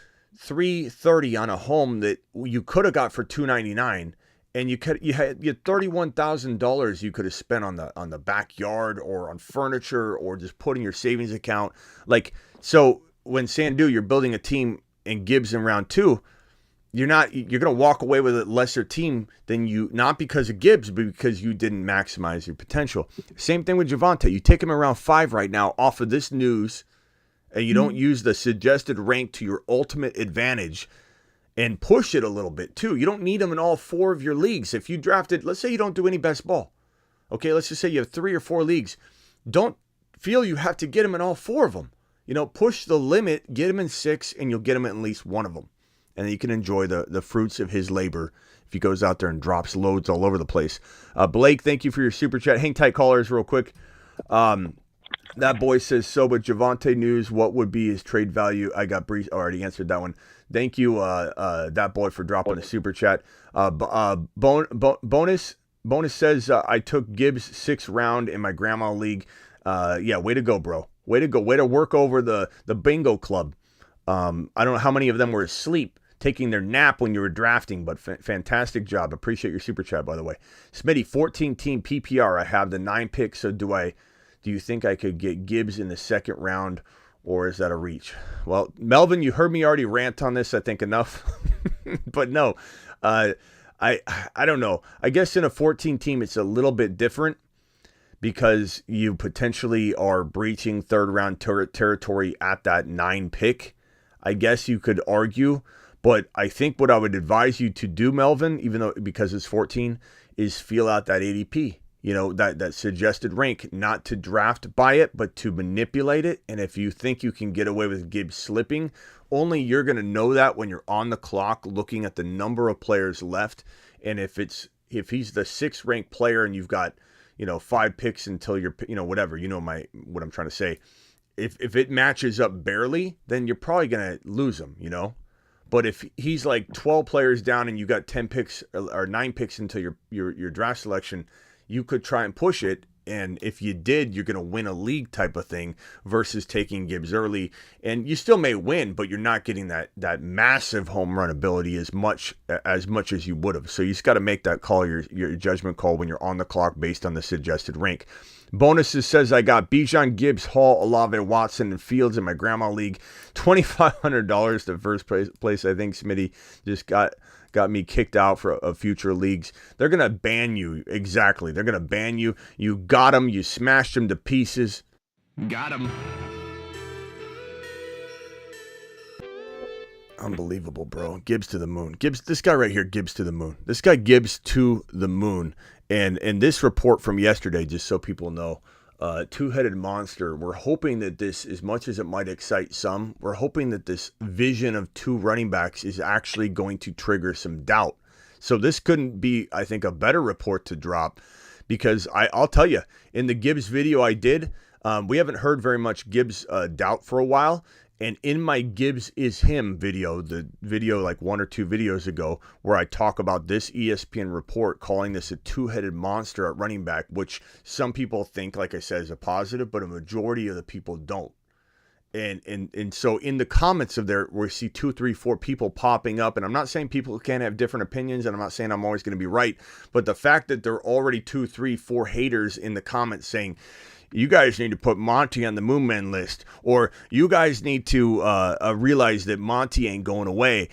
$330 on a home that you could have got for $299, and you had $31,000 you could have spent on the backyard or on furniture or just put in your savings account. Like, so when Sandu, you're building a team in Gibbs in round 2, you're going to walk away with a lesser team than you, not because of Gibbs, but because you didn't maximize your potential. Same thing with Javonte. You take him around 5 right now off of this news, and you don't use the suggested rank to your ultimate advantage and push it a little bit too. You don't need him in all 4 of your leagues. If you drafted, let's say you don't do any best ball. Okay, let's just say you have 3 or 4 leagues. Don't feel you have to get him in all 4 of them. Push the limit, get him in 6, and you'll get him in at least one of them. And then you can enjoy the fruits of his labor if he goes out there and drops loads all over the place. Blake, thank you for your super chat. Hang tight, callers, real quick. That boy says, so, but Javonte news, what would be his trade value? I got Brees already answered that one. Thank you, that boy, for dropping a super chat. Bonus says I took Gibbs 6th round in my grandma league. Yeah, way to go, bro. Way to go. Way to work over the bingo club. I don't know how many of them were asleep, taking their nap when you were drafting, but fantastic job. Appreciate your super chat, by the way. Smitty, 14-team PPR. I have the 9 picks, so do you think I could get Gibbs in the 2nd round, or is that a reach? Well, Melvin, you heard me already rant on this, I think, enough. But no, I don't know. I guess in a 14-team, it's a little bit different because you potentially are breaching 3rd round territory at that 9 pick. I guess you could argue, but I think what I would advise you to do, Melvin, even though because it's 14, is feel out that ADP. You know, that suggested rank, not to draft by it, but to manipulate it. And if you think you can get away with Gibbs slipping, only you're going to know that when you're on the clock looking at the number of players left. And if he's the 6th ranked player and you've got, 5 picks until you're, whatever, what I'm trying to say. If it matches up barely, then you're probably going to lose him, But if he's like 12 players down and you got 10 picks or 9 picks until your draft selection, you could try and push it. And if you did, you're going to win a league type of thing versus taking Gibbs early. And you still may win, but you're not getting that massive home run ability as much as you would have. So you just got to make that call, your judgment call when you're on the clock based on the suggested rank. Bonuses says I got Bijan, Gibbs, Hall, Olave, Watson, and Fields in my grandma league. $2,500 to first place. I think Smitty just got me kicked out of future leagues. They're going to ban you. Exactly. They're going to ban you. You got them. You smashed them to pieces. Got him. Unbelievable, bro. Gibbs to the moon. This guy right here, Gibbs to the moon. This guy Gibbs to the moon. And this report from yesterday, just so people know, two-headed monster, we're hoping that this, as much as it might excite some, we're hoping that this vision of 2 running backs is actually going to trigger some doubt. So this couldn't be, I think, a better report to drop, because I'll tell you, in the Gibbs video I did, we haven't heard very much Gibbs doubt for a while. And in my Gibbs is him video, the video like 1 or 2 videos ago, where I talk about this ESPN report calling this a 2-headed monster at running back, which some people think, like I said, is a positive, but a majority of the people don't. And so in the comments of there, we see 2, 3, 4 people popping up, and I'm not saying people can't have different opinions, and I'm not saying I'm always going to be right, but the fact that there are already 2, 3, 4 haters in the comments saying, you guys need to put Monty on the Moon Man list, or you guys need to realize that Monty ain't going away.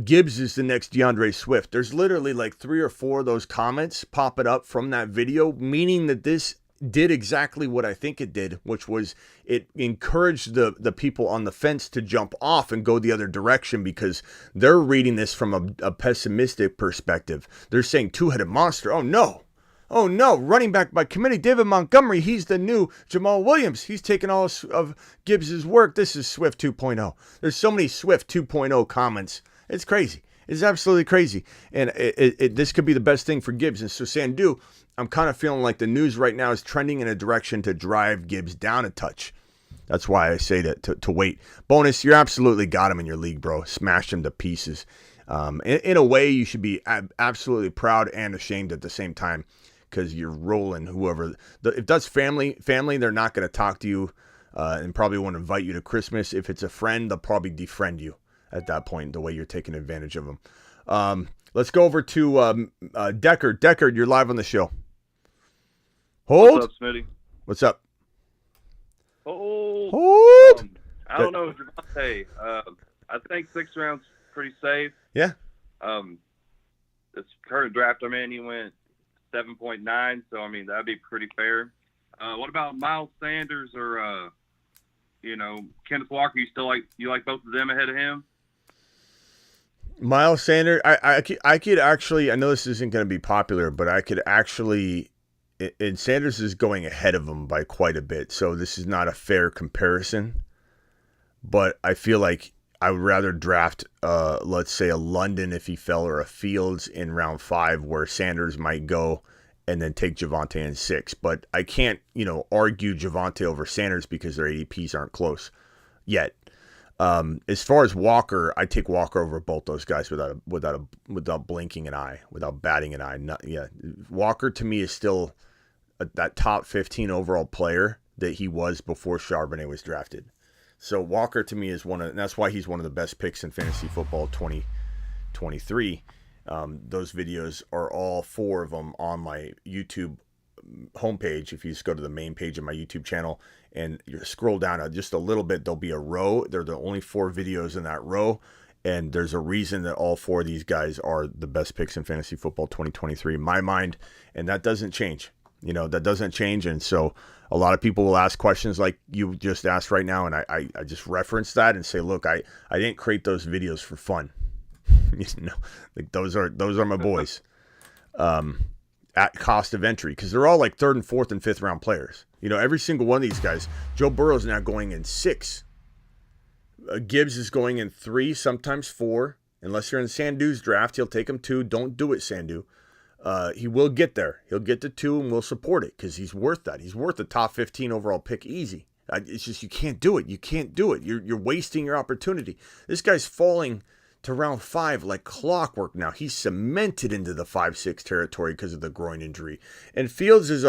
Gibbs is the next DeAndre Swift. There's literally like 3 or 4 of those comments popping up from that video, meaning that this did exactly what I think it did, which was it encouraged the people on the fence to jump off and go the other direction, because they're reading this from a pessimistic perspective. They're saying 2-headed monster. Oh no, running back by committee, David Montgomery, he's the new Jamal Williams. He's taken all of Gibbs' work. This is Swift 2.0. There's so many Swift 2.0 comments. It's crazy. It's absolutely crazy. And this could be the best thing for Gibbs. And so, Sandu, I'm kind of feeling like the news right now is trending in a direction to drive Gibbs down a touch. That's why I say to wait. Bonus, you absolutely got him in your league, bro. Smashed him to pieces. In a way, you should be absolutely proud and ashamed at the same time, because you're rolling whoever. If that's family, they're not going to talk to you and probably won't invite you to Christmas. If it's a friend, they'll probably defriend you at that point, the way you're taking advantage of them. Let's go over to Deckard. Deckard, you're live on the show. Hold. What's up, Smitty? What's up? Hold. I don't know, Javonte. I think 6th round's pretty safe. Yeah. This current draft I'm in, he went 7.9, so I mean that'd be pretty fair. What about Miles Sanders or Kenneth Walker? You like both of them ahead of him? Miles Sanders, I could actually, I know this isn't going to be popular, but I could actually, and Sanders is going ahead of him by quite a bit, so this is not a fair comparison. But I feel like I would rather draft, let's say, a London if he fell, or a Fields in round 5, where Sanders might go, and then take Javonte in 6. But I can't, argue Javonte over Sanders because their ADPs aren't close yet. As far as Walker, I take Walker over both those guys without blinking an eye, without batting an eye. Walker to me is still that top 15 overall player that he was before Charbonnet was drafted. So Walker to me is and that's why he's one of the best picks in fantasy football 2023. Those videos are all 4 of them on my YouTube homepage. If you just go to the main page of my YouTube channel and you scroll down just a little bit, there'll be a row. They're the only 4 videos in that row, and there's a reason that all 4 of these guys are the best picks in fantasy football 2023 in my mind, and that doesn't change. That doesn't change. And so a lot of people will ask questions like you just asked right now, and I just reference that and say, look, I didn't create those videos for fun. Like those are my boys. At cost of entry, because they're all like 3rd and 4th and 5th round players. Every single one of these guys. Joe Burrow's now going in 6. Gibbs is going in 3, sometimes 4. Unless you're in Sandu's draft, he'll take him 2. Don't do it, Sandu. He will get there. He'll get to 2, and we'll support it because he's worth that. He's worth the top 15 overall pick easy. It's just you can't do it. You can't do it. You're wasting your opportunity. This guy's falling to round 5 like clockwork now. He's cemented into the 5-6 territory because of the groin injury. And Fields is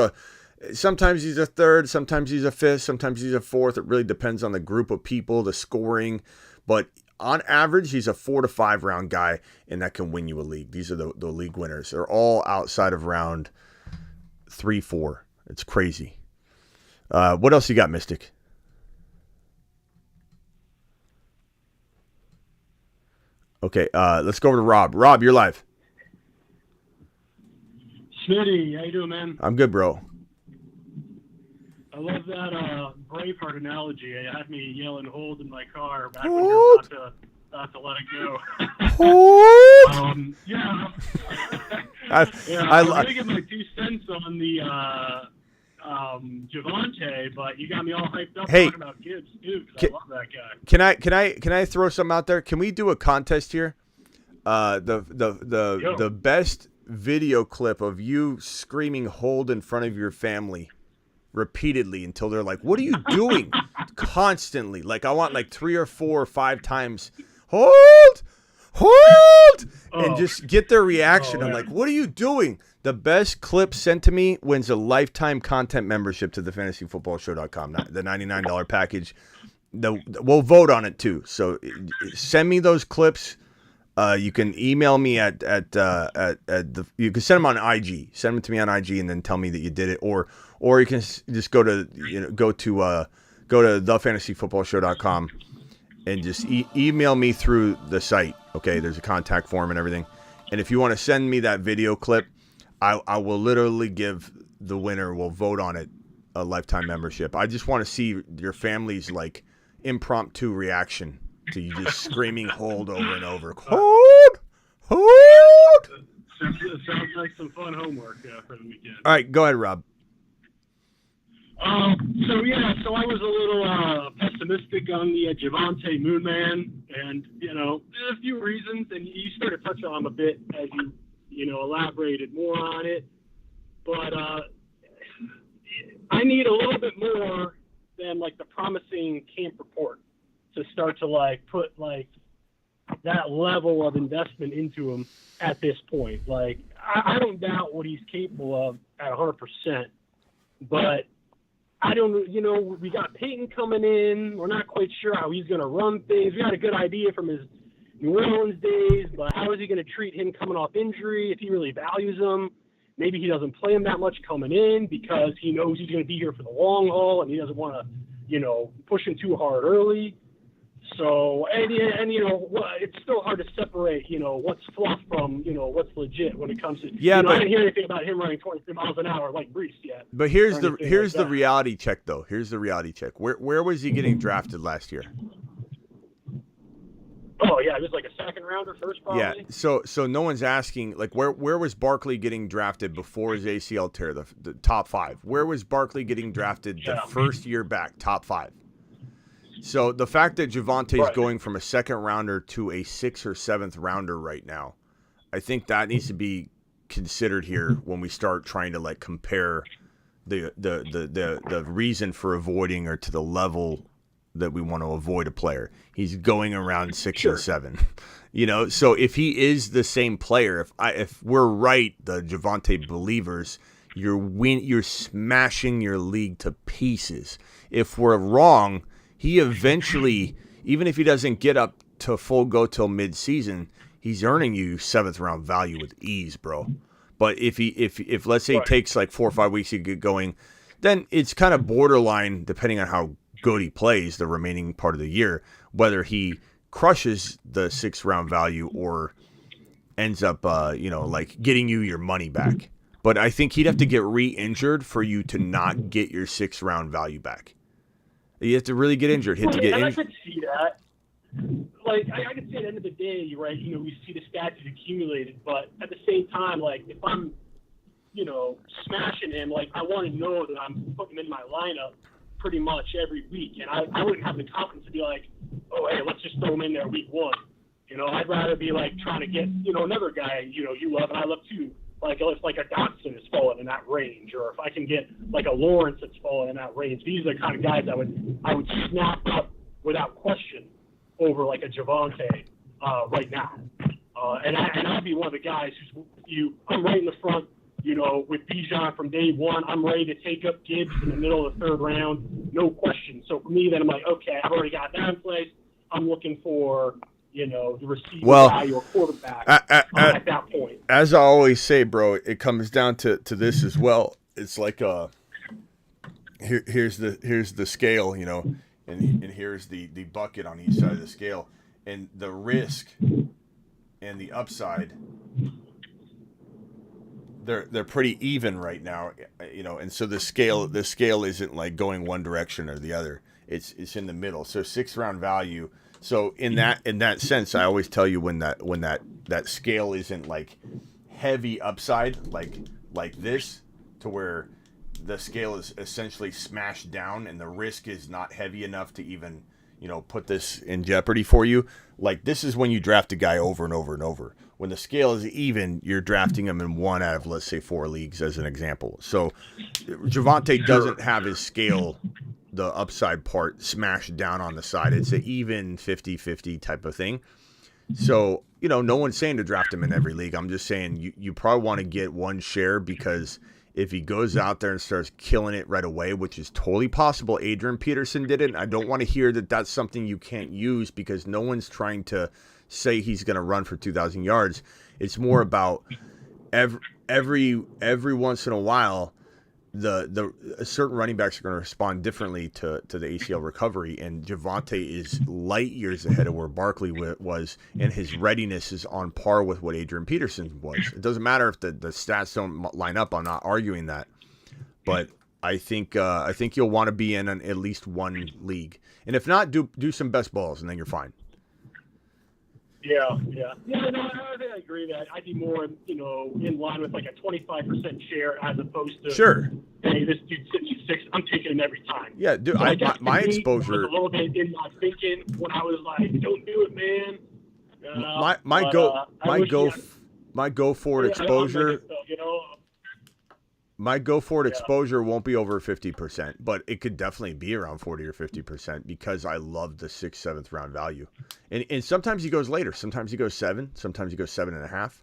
sometimes he's a 3rd, sometimes he's a 5th, sometimes he's a 4th. It really depends on the group of people, the scoring. But on average, he's a 4 to 5 round guy, and that can win you a league. These are the league winners. They're all outside of round 3, 4. It's crazy. What else you got, Mystic? Okay, let's go over to Rob. Rob, you're live. Smitty, how you doing, man? I'm good, bro. I love that Braveheart analogy. It had me yelling "hold" in my car back when you were about to let it go. Hold. Yeah. I'm going to get my 2 cents on the Javonte, but you got me all hyped up talking about Gibbs too, because I love that guy. Can I throw something out there? Can we do a contest here? The best video clip of you screaming "hold" in front of your family repeatedly until they're like, "What are you doing?" Constantly. Like I want like 3 or 4 or 5 times, "Hold, hold," and just get their reaction. I'm like, "What are you doing?" The best clip sent to me wins a lifetime content membership to the fantasyfootballshow.com, the $99 package. We'll vote on it too. So send me those clips. You can email me at you can send them on IG. Send them to me on IG and then tell me that you did it, or you can just go to thefantasyfootballshow.com and just email me through the site. Okay, there's a contact form and everything. And if you want to send me that video clip, I will literally give the winner. We'll vote on it, a lifetime membership. I just want to see your family's like impromptu reaction to you just screaming "hold" over and over. Hold, hold. It sounds like some fun homework for the weekend. All right, go ahead, Rob. So I was a little pessimistic on the Javonte Moonman, and a few reasons, and you started touching on them a bit as you elaborated more on it. But I need a little bit more than like the promising camp report to start to put that level of investment into him at this point. I don't doubt what he's capable of at 100%, but I don't, we got Peyton coming in. We're not quite sure how he's going to run things. We got a good idea from his New Orleans days, but how is he going to treat him coming off injury if he really values him? Maybe he doesn't play him that much coming in because he knows he's going to be here for the long haul and he doesn't want to, push him too hard early. So, and it's still hard to separate, what's fluff from, what's legit when it comes to, I didn't hear anything about him running 23 miles an hour like Brees yet. But here's the reality check, though. Here's the reality check. Where was he getting drafted last year? Oh, yeah, it was like a second rounder first, probably. Yeah, so no one's asking, where was Barkley getting drafted before his ACL tear, the top 5? Where was Barkley getting drafted the first year back, top 5? So the fact that Javonte is going from a second rounder to a 6th or 7th rounder right now, I think that needs to be considered here when we start trying to compare the reason for avoiding or to the level that we want to avoid a player. He's going around 6 and 7. So if he is the same player, if we're right, the Javonte believers, you're smashing your league to pieces. If we're wrong, he eventually, even if he doesn't get up to full go till mid-season, he's earning you 7th round value with ease, bro. But if let's say it takes like 4 or 5 weeks to get going, then it's kind of borderline, depending on how good he plays the remaining part of the year, whether he crushes the 6th round value or ends up, like getting you your money back. But I think he'd have to get re-injured for you to not get your 6th round value back. You have to really get injured. Hit to get injured. I could see that. Like, I could say at the end of the day, right, we see the stats accumulated, but at the same time, like, if I'm, smashing him, like, I want to know that I'm putting him in my lineup pretty much every week. And I wouldn't have the confidence to be like, oh, hey, let's just throw him in there week 1. I'd rather be, like, trying to get, another guy, you love and I love too. Like, if like a Dotson is falling in that range, or if I can get like a Lawrence that's falling in that range, these are the kind of guys I would snap up without question over like a Javonte right now. And I'd be one of the guys I'm right in the front, with Bijan from day one. I'm ready to take up Gibbs in the middle of the 3rd round, no question. So for me, then I'm like, okay, I've already got that in place. I'm looking for the receiver guy or quarterback at that point. As I always say, bro, it comes down to this as well. It's like here's the scale, and here's the bucket on each side of the scale, and the risk and the upside, they're pretty even right now, and so the scale isn't like going one direction or the other. It's in the middle. So 6th round value. So in that sense, I always tell you when that scale isn't like heavy upside like this, to where the scale is essentially smashed down and the risk is not heavy enough to even put this in jeopardy for you. Like, this is when you draft a guy over and over and over. When the scale is even, you're drafting him in 1 out of, let's say, 4 leagues as an example. So Javonte doesn't have his scale, the upside part, smashed down on the side. It's an even 50-50 type of thing. So, no one's saying to draft him in every league. I'm just saying you probably want to get 1 share, because if he goes out there and starts killing it right away, which is totally possible, Adrian Peterson did it. And I don't want to hear that that's something you can't use, because no one's trying to say he's going to run for 2,000 yards. It's more about every once in a while, the certain running backs are going to respond differently to the ACL recovery, and Javonte is light years ahead of where Barkley was, and his readiness is on par with what Adrian Peterson was. It doesn't matter if the stats don't line up. I'm not arguing that, but I think you'll want to be in at least 1 league, and if not, do some best balls, and then you're fine. Yeah. No, I agree that I'd be more, in line with like a 25% share as opposed to, sure, hey, this dude's 66, I'm taking him every time. Yeah, dude, So my exposure was a little bit in my thinking when I was like, don't do it, man. My go forward exposure. My go forward exposure won't be over 50%, but it could definitely be around 40 or 50% because I love the 6th, 7th round value. And sometimes he goes later. Sometimes he goes 7. Sometimes he goes 7.5.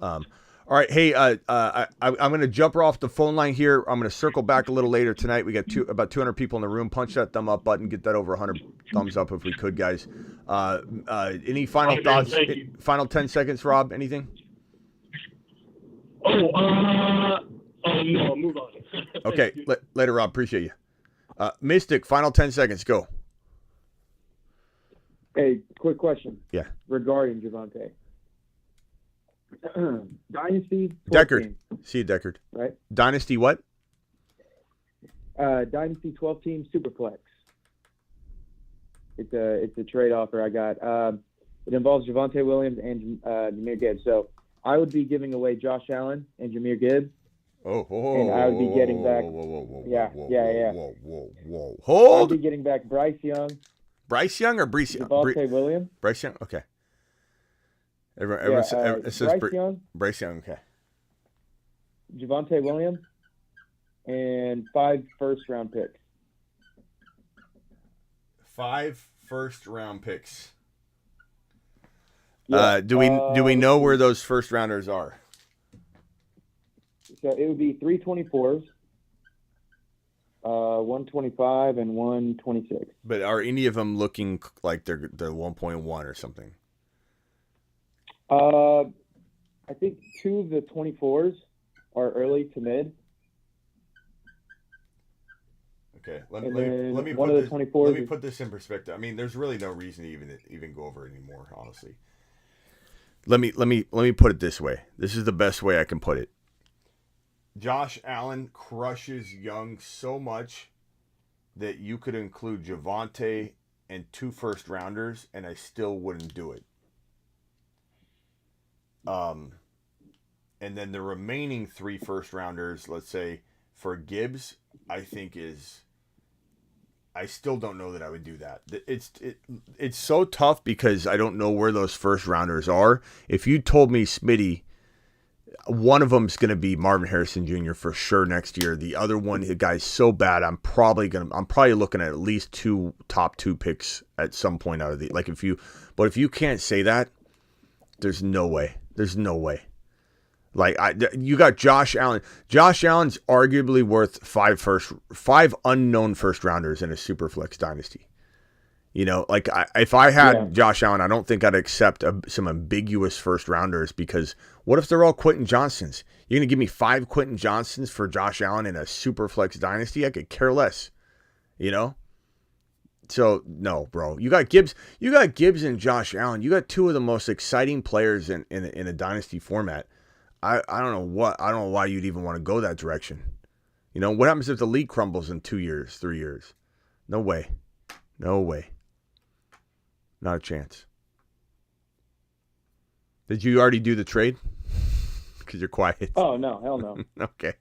All right. Hey, I'm going to jump her off the phone line here. I'm going to circle back a little later tonight. We got about 200 people in the room. Punch that thumb up button. Get that over 100 thumbs up if we could, guys. Any final thoughts? Final 10 seconds, Rob? Anything? No, move on. Okay, later, Rob. Appreciate you. Mystic, final 10 seconds. Go. Hey, quick question. Yeah. Regarding Javonte. Dynasty. Deckard. Team, See you, Deckard. right? Dynasty what? Dynasty 12-team Superflex. It's a trade offer I got. It involves Javonte Williams and Jahmyr Gibbs. So I would be giving away Josh Allen and Jahmyr Gibbs. And I would be getting back. Whoa. Hold. I'd be getting back Bryce Young. Bryce Young or Bryce Young? Javonte Williams. Bryce Young. Okay. Everyone says Bryce Young. Bryce Young. Okay. Javonte Williams and 5 first-round picks. 5 first-round picks. Yeah, Do we know where those first-rounders are? So it would be 3 24s, 125, and 126. But are any of them looking like they're 1.1 or something? I think 2 of the 24s are early to mid. Okay, One let of the 24s. Let me put this in perspective. I mean, there's really no reason to even go over it anymore, honestly. Let me put it this way. This is the best way I can put it. Josh Allen crushes Young so much that you could include Javonte and 2 first-rounders, and I still wouldn't do it. And then the remaining 3 first-rounders, let's say, for Gibbs, I think I still don't know that I would do that. It's so tough because I don't know where those first-rounders are. If you told me, Smitty, one of them is going to be Marvin Harrison Jr. for sure next year. The other one, the guy's so bad, I'm probably looking at least 2 top 2 picks at some point out of the but if you can't say that, there's no way. There's no way. You got Josh Allen. Josh Allen's arguably worth 5 unknown first rounders in a Superflex dynasty. If I had Josh Allen, I don't think I'd accept some ambiguous first rounders, because what if they're all Quentin Johnsons? You're going to give me 5 Quentin Johnsons for Josh Allen in a Superflex dynasty? I could care less, So, no, bro. You got Gibbs and Josh Allen. You got 2 of the most exciting players in a dynasty format. I don't know why you'd even want to go that direction. What happens if the league crumbles in 2 years, 3 years? No way. No way. Not a chance. Did you already do the trade? Because you're quiet. Oh, no. Hell no. Okay.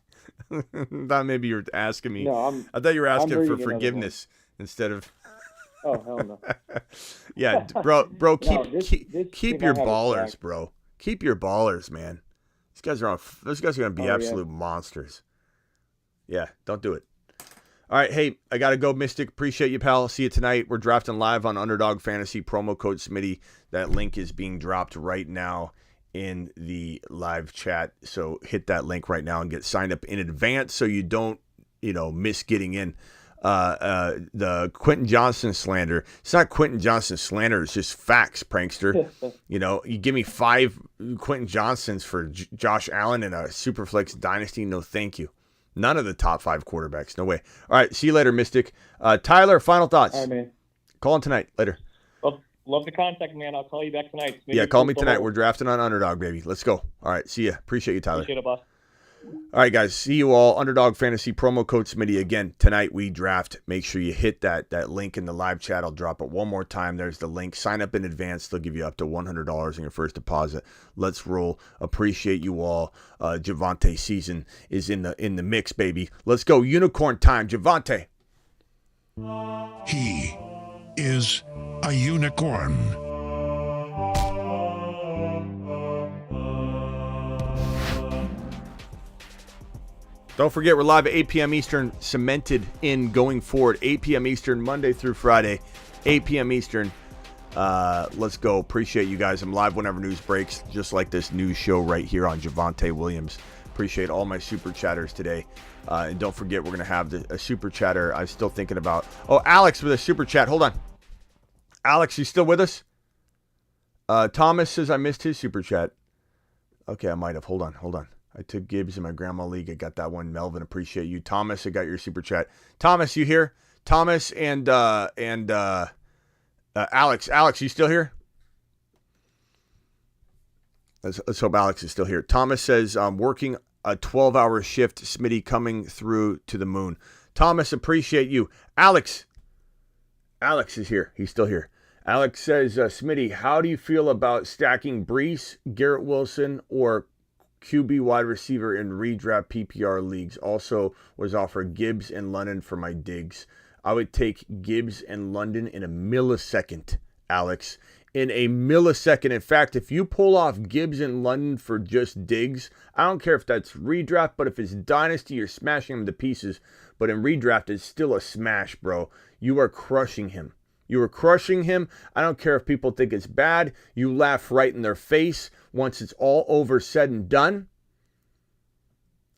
Thought maybe you were asking me. No, I thought you were asking for forgiveness instead of... Oh, hell no. Yeah, bro, keep your I have ballers, bro. Keep your ballers, man. Those guys are going to be absolute monsters. Yeah, don't do it. All right, hey, I got to go, Mystic. Appreciate you, pal. See you tonight. We're drafting live on Underdog Fantasy. Promo code Smitty. That link is being dropped right now in the live chat. So hit that link right now and get signed up in advance so you don't, miss getting in. The Quentin Johnson slander. It's not Quentin Johnson slander. It's just facts, prankster. You give me 5 Quentin Johnsons for Josh Allen in a Superflex dynasty. No, thank you. None of the top 5 quarterbacks. No way. All right. See you later, Mystic. Tyler, final thoughts. All right, man. Call in tonight. Later. Love the contact, man. I'll call you back tonight. Maybe call me tonight. We're drafting on Underdog, baby. Let's go. All right. See ya. Appreciate you, Tyler. Appreciate it, boss. All right, guys. See you all. Underdog Fantasy promo code Smitty. Again, tonight we draft. Make sure you hit that link in the live chat. I'll drop it one more time. There's the link. Sign up in advance. They'll give you up to $100 in your first deposit. Let's roll. Appreciate you all. Javonte season is in the mix, baby. Let's go. Unicorn time. Javonte. He is a unicorn. Don't forget, we're live at 8 p.m. Eastern, cemented in going forward. 8 p.m. Eastern, Monday through Friday, 8 p.m. Eastern. Let's go. Appreciate you guys. I'm live whenever news breaks, just like this news show right here on Javonte Williams. Appreciate all my super chatters today. And don't forget, we're going to have a super chatter. I'm still thinking about... Oh, Alex with a super chat. Hold on. Alex, you still with us? Thomas says I missed his super chat. Okay, I might have. Hold on. I took Gibbs in my grandma league. I got that one. Melvin, appreciate you. Thomas, I got your super chat. Thomas, you here? Thomas and Alex. Alex, you still here? Let's hope Alex is still here. Thomas says, working a 12-hour shift. Smitty coming through to the moon. Thomas, appreciate you. Alex is here. He's still here. Alex says, Smitty, how do you feel about stacking Brees, Garrett Wilson, or QB wide receiver in redraft PPR leagues? Also was offered Gibbs and London for my digs. I would take Gibbs and London in a millisecond, Alex. In a millisecond. In fact, if you pull off Gibbs and London for just digs, I don't care if that's redraft, but if it's dynasty, you're smashing him to pieces. But in redraft, it's still a smash, bro. You are crushing him. You were crushing him. I don't care if people think it's bad. You laugh right in their face once it's all over, said and done.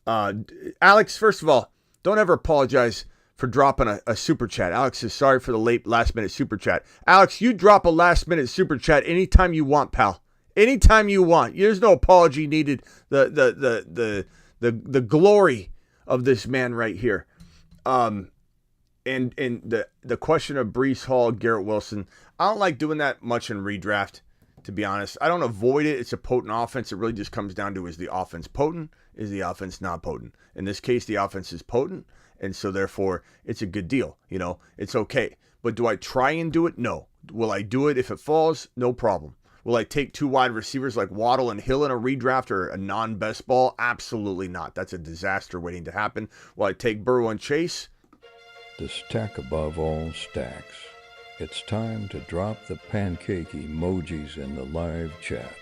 Alex, first of all, don't ever apologize for dropping a super chat. Alex is sorry for the last minute super chat. Alex, you drop a last minute super chat anytime you want, pal. Anytime you want. There's no apology needed. The glory of this man right here. And the question of Breece Hall, Garrett Wilson, I don't like doing that much in redraft, to be honest. I don't avoid it. It's a potent offense. It really just comes down to, is the offense potent? Is the offense not potent? In this case, the offense is potent, and so therefore it's a good deal. You know, it's okay. But do I try and do it? No. Will I do it if it falls? No problem. Will I take 2 wide receivers like Waddle and Hill in a redraft or a non-best ball? Absolutely not. That's a disaster waiting to happen. Will I take Burrow and Chase? The stack above all stacks. It's time to drop the pancake emojis in the live chat.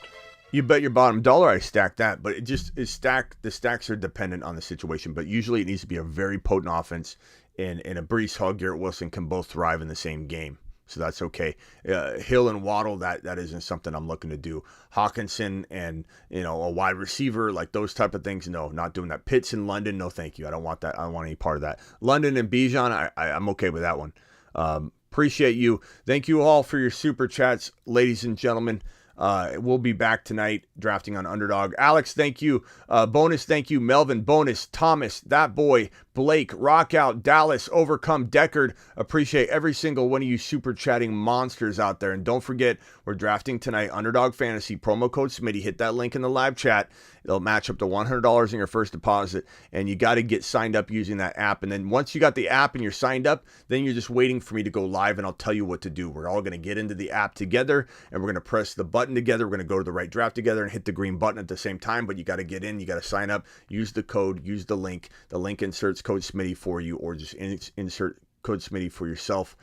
You bet your bottom dollar I stack that, but it just is stacked. The stacks are dependent on the situation, but usually it needs to be a very potent offense, and a Breece Hall, Garrett Wilson can both thrive in the same game. So that's okay. Hill and Waddle, that isn't something I'm looking to do. Hawkinson and, a wide receiver, like those type of things, no, not doing that. Pitts in London, no thank you. I don't want that. I don't want any part of that. London and Bijan, I'm okay with that one. Appreciate you. Thank you all for your super chats, ladies and gentlemen. We'll be back tonight drafting on Underdog. Alex, thank you. Bonus, thank you. Melvin, Bonus, Thomas, That Boy, Blake, Rockout, Dallas, Overcome, Deckard. Appreciate every single one of you super chatting monsters out there. And don't forget, we're drafting tonight Underdog Fantasy. Promo code Smitty. Hit that link in the live chat. It'll match up to $100 in your first deposit. And you got to get signed up using that app. And then once you got the app and you're signed up, then you're just waiting for me to go live and I'll tell you what to do. We're all going to get into the app together and we're going to press the button together. We're going to go to the right draft together and hit the green button at the same time. But you got to get in. You got to sign up. Use the code. Use the link. The link inserts code Smitty for you, or just insert code Smitty for yourself.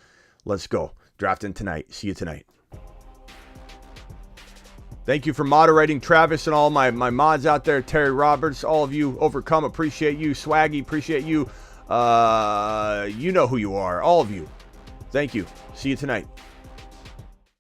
Let's go. Drafting tonight. See you tonight. Thank you for moderating, Travis, and all my mods out there. Terry Roberts, all of you. Overcome, appreciate you. Swaggy, appreciate you. You know who you are. All of you. Thank you. See you tonight.